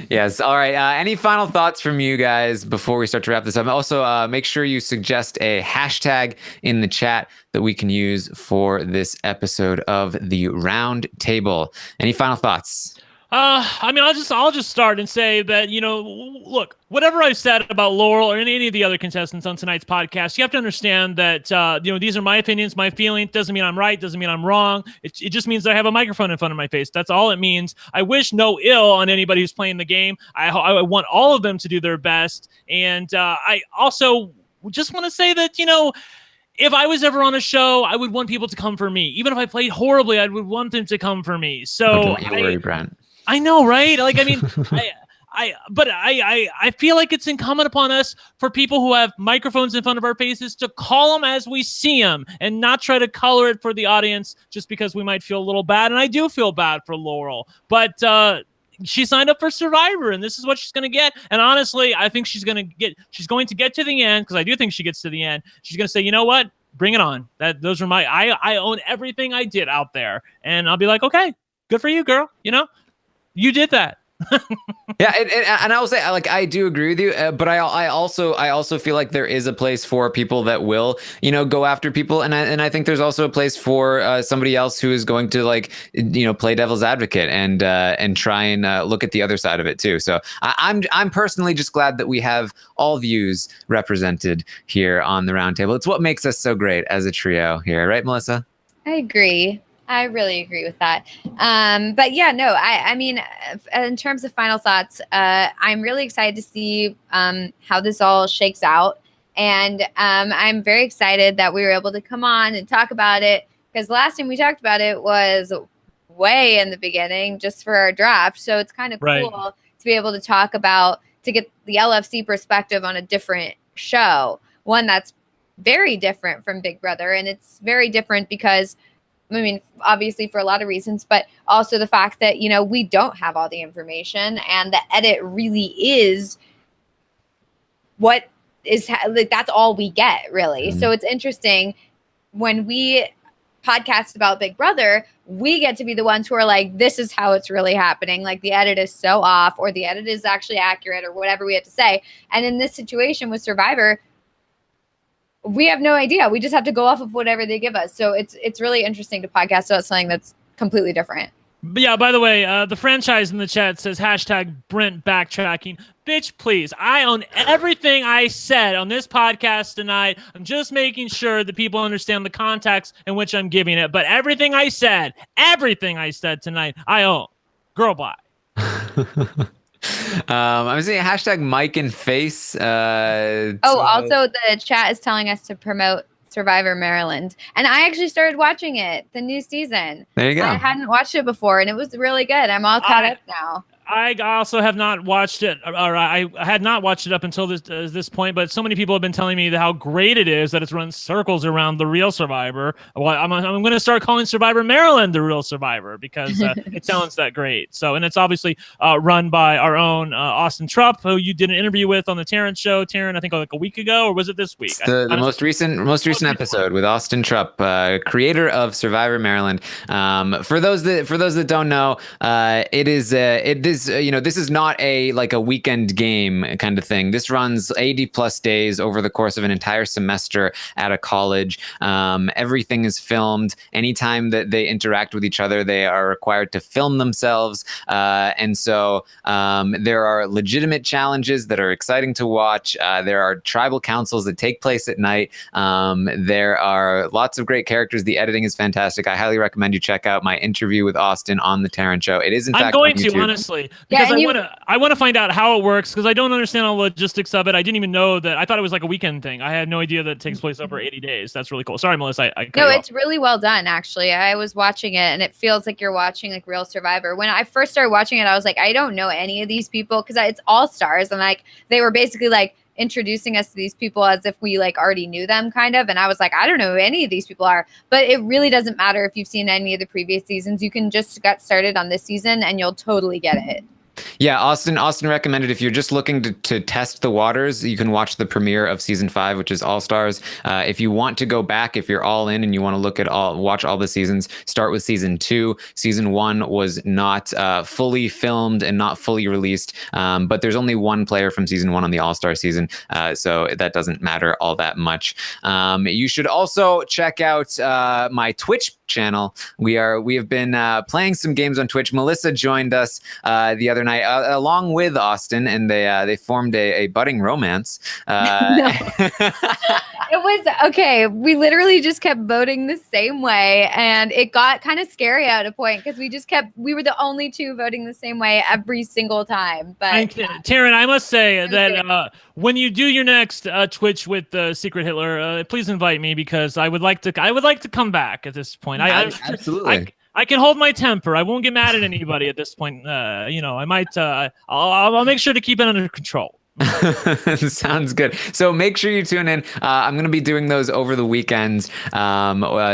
Yes. All right. Any final thoughts from you guys before we start to wrap this up? Also, make sure you suggest a hashtag in the chat that we can use for this episode of the Round Table. Any final thoughts? I mean, I'll just start and say that, look, whatever I've said about Laurel or any of the other contestants on tonight's podcast, you have to understand that, these are my opinions, my feelings. Doesn't mean I'm right. Doesn't mean I'm wrong. It just means I have a microphone in front of my face. That's all it means. I wish no ill on anybody who's playing the game. I want all of them to do their best. And I also just want to say that, if I was ever on a show, I would want people to come for me. Even if I played horribly, I would want them to come for me. So don't you worry, Brent. I know, right? Like, I mean, I feel like it's incumbent upon us, for people who have microphones in front of our faces, to call them as we see them and not try to color it for the audience just because we might feel a little bad. And I do feel bad for Laurel, but she signed up for Survivor, and this is what she's going to get. And honestly, I think she's going to get to the end, because I do think she gets to the end. She's going to say, you know what? Bring it on. Those are I own everything I did out there. And I'll be like, okay, good for you, girl. You did that. Yeah, and I will say, like, I do agree with you, but I also feel like there is a place for people that will, go after people, and I think there's also a place for somebody else who is going to, like, play devil's advocate and try and look at the other side of it too. So I'm personally just glad that we have all views represented here on the round table. It's what makes us so great as a trio here, right, Melissa? I agree. I really agree with that. But yeah, no, I mean, in terms of final thoughts, I'm really excited to see how this all shakes out. And I'm very excited that we were able to come on and talk about it, because the last time we talked about it was way in the beginning, just for our draft. So it's kind of cool to be able to talk about, to get the LFC perspective on a different show, one that's very different from Big Brother. And it's very different because, I mean, obviously for a lot of reasons, but also the fact that, we don't have all the information, and the edit really is what is, like, that's all we get, really. So it's interesting when we podcast about Big Brother, we get to be the ones who are like, this is how it's really happening. Like, the edit is so off, or the edit is actually accurate, or whatever we have to say. And in this situation with Survivor, we have no idea. We just have to go off of whatever they give us. So it's really interesting to podcast about something that's completely different. But yeah, by the way, the franchise in the chat says hashtag Brent backtracking. Bitch, please. I own everything I said on this podcast tonight. I'm just making sure that people understand the context in which I'm giving it. But everything I said tonight, I own. Girl, bye. I'm seeing hashtag Mike and Face. Also the chat is telling us to promote Survivor Maryland, and I actually started watching it, the new season. There you go. I hadn't watched it before, and it was really good. I'm all caught up now. I also have not watched it, or I had not watched it up until this point, but so many people have been telling me how great it is that it's run circles around the real Survivor. Well, I'm going to start calling Survivor Maryland the real Survivor, because it sounds that great. So, and it's obviously run by our own Austin Trupp, who you did an interview with on the Taryn show. Taryn, I think like a week ago, or was it this week? It's the most recent episode with Austin Trupp, creator of Survivor Maryland. For those that don't know, it is is, this is not a weekend game kind of thing. This runs 80 plus days over the course of an entire semester at a college. Everything is filmed. Anytime that they interact with each other, they are required to film themselves. And so there are legitimate challenges that are exciting to watch. There are tribal councils that take place at night. There are lots of great characters. The editing is fantastic. I highly recommend you check out my interview with Austin on the Terran Show. It is in fact I'm going on YouTube. to, honestly, because I want to find out how it works, because I don't understand all the logistics of it. I didn't even know that. I thought it was like a weekend thing. I had no idea that it takes place over 80 days. That's really cool. Sorry, Melissa. I cut you off. It's really well done, actually. I was watching it, and it feels like you're watching like real Survivor. When I first started watching it, I was like, I don't know any of these people, because it's all stars, and like they were basically like introducing us to these people as if we like already knew them, kind of. And I was like, I don't know who any of these people are. But it really doesn't matter if you've seen any of the previous seasons. You can just get started on this season, and you'll totally get it. Yeah, Austin recommended if you're just looking to test the waters, you can watch the premiere of season 5, which is All Stars. If you want to go back, if you're all in and you want to watch all the seasons, start with season 2. Season 1 was not fully filmed and not fully released, but there's only one player from season 1 on the All Star season, so that doesn't matter all that much. You should also check out my Twitch channel. We have been playing some games on Twitch. Melissa joined us the other night along with Austin, and they formed a budding romance. It was okay. We literally just kept voting the same way, and it got kind of scary at a point, because we were the only two voting the same way every single time. But Taryn, I must say that when you do your next Twitch with Secret Hitler, please invite me, because I would like to come back at this point. Absolutely. I can hold my temper. I won't get mad at anybody at this point. I might. I'll make sure to keep it under control. Sounds good. So make sure you tune in. I'm going to be doing those over the weekends.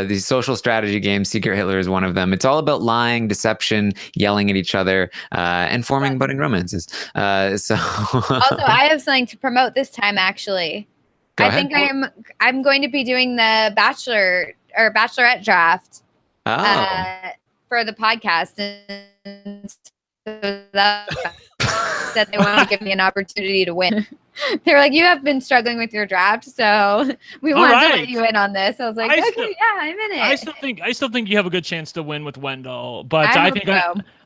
These social strategy games, Secret Hitler is one of them. It's all about lying, deception, yelling at each other, and forming budding romances. Also, I have something to promote this time, actually. Go I ahead. think I'm going to be doing the Bachelor or Bachelorette draft for the podcast, and so that said they want to give me an opportunity to win. They were like, you have been struggling with your draft, so we want to let you in on this. I was like, I'm in it. I still think you have a good chance to win with Wendell, but I think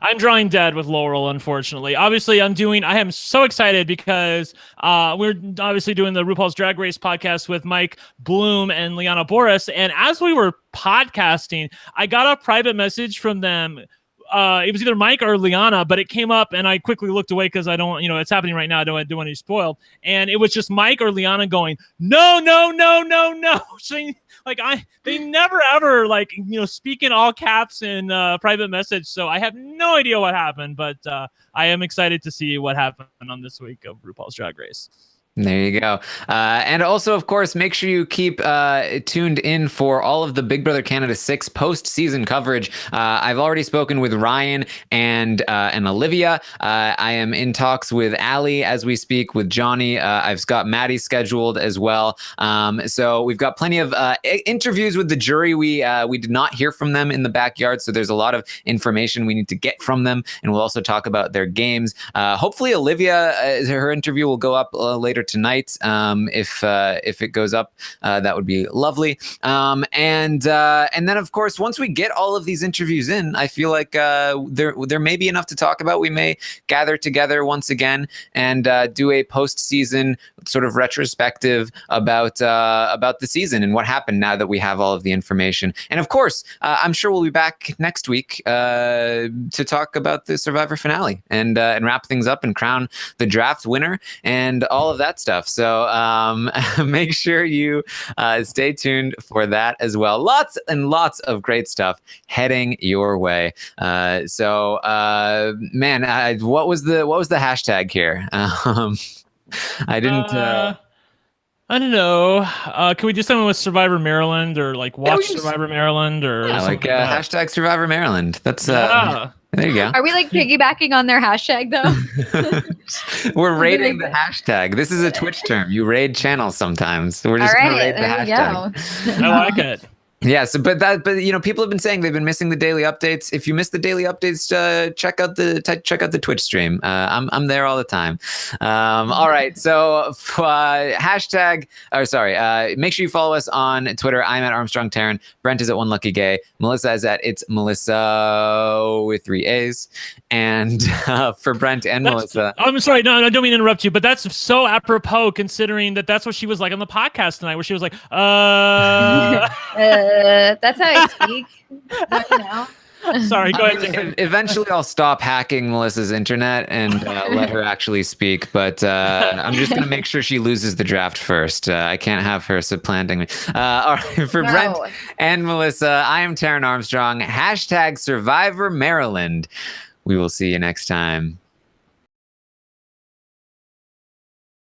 I'm drawing dead with Laurel, unfortunately. Obviously, I am so excited because we're obviously doing the RuPaul's Drag Race podcast with Mike Bloom and Liana Boris, and as we were podcasting, I got a private message from them. It was either Mike or Liana, but it came up and I quickly looked away because I don't, it's happening right now. I don't want to be spoiled. And it was just Mike or Liana going, no. So, they never ever speak in all caps in private message. So I have no idea what happened, but I am excited to see what happened on this week of RuPaul's Drag Race. There you go. And also, of course, make sure you keep tuned in for all of the Big Brother Canada 6 post-season coverage. I've already spoken with Ryan and Olivia. I am in talks with Ali as we speak, with Johnny. I've got Maddie scheduled as well. So we've got plenty of interviews with the jury. We did not hear from them in the backyard, so there's a lot of information we need to get from them, and we'll also talk about their games. Hopefully, Olivia, her interview will go up later tonight. If it goes up, that would be lovely. And then, of course, once we get all of these interviews in, I feel like there may be enough to talk about. We may gather together once again and do a post-season sort of retrospective about the season and what happened now that we have all of the information. And of course, I'm sure we'll be back next week to talk about the Survivor finale and wrap things up and crown the draft winner and all of that stuff. So make sure you stay tuned for that as well. Lots and lots of great stuff heading your way. Man, what was the hashtag here? I didn't. I don't know. Can we do something with Survivor Maryland or watch Survivor Maryland or hashtag Survivor Maryland? That's there you go. Are we piggybacking on their hashtag though? We're raiding the hashtag. This is a Twitch term. You raid channels sometimes. We're just gonna raid the hashtag. I like it. Yes, but people have been saying they've been missing the daily updates. If you miss the daily updates, check out the Twitch stream. I'm there all the time. All right, so make sure you follow us on Twitter. I'm at Armstrong Taryn. Brent is at One Lucky Gay. Melissa is at It's Melissa with 3 A's. And for Brent and Melissa, I'm sorry, no, I don't mean to interrupt you, but that's so apropos considering that's what she was like on the podcast tonight, where she was like, That's how I speak. Don't you know? Sorry, go ahead. Eventually, I'll stop hacking Melissa's internet and let her actually speak. But I'm just going to make sure she loses the draft first. I can't have her supplanting me. All right, for Brent and Melissa, I am Taryn Armstrong. #Survivor Maryland. We will see you next time.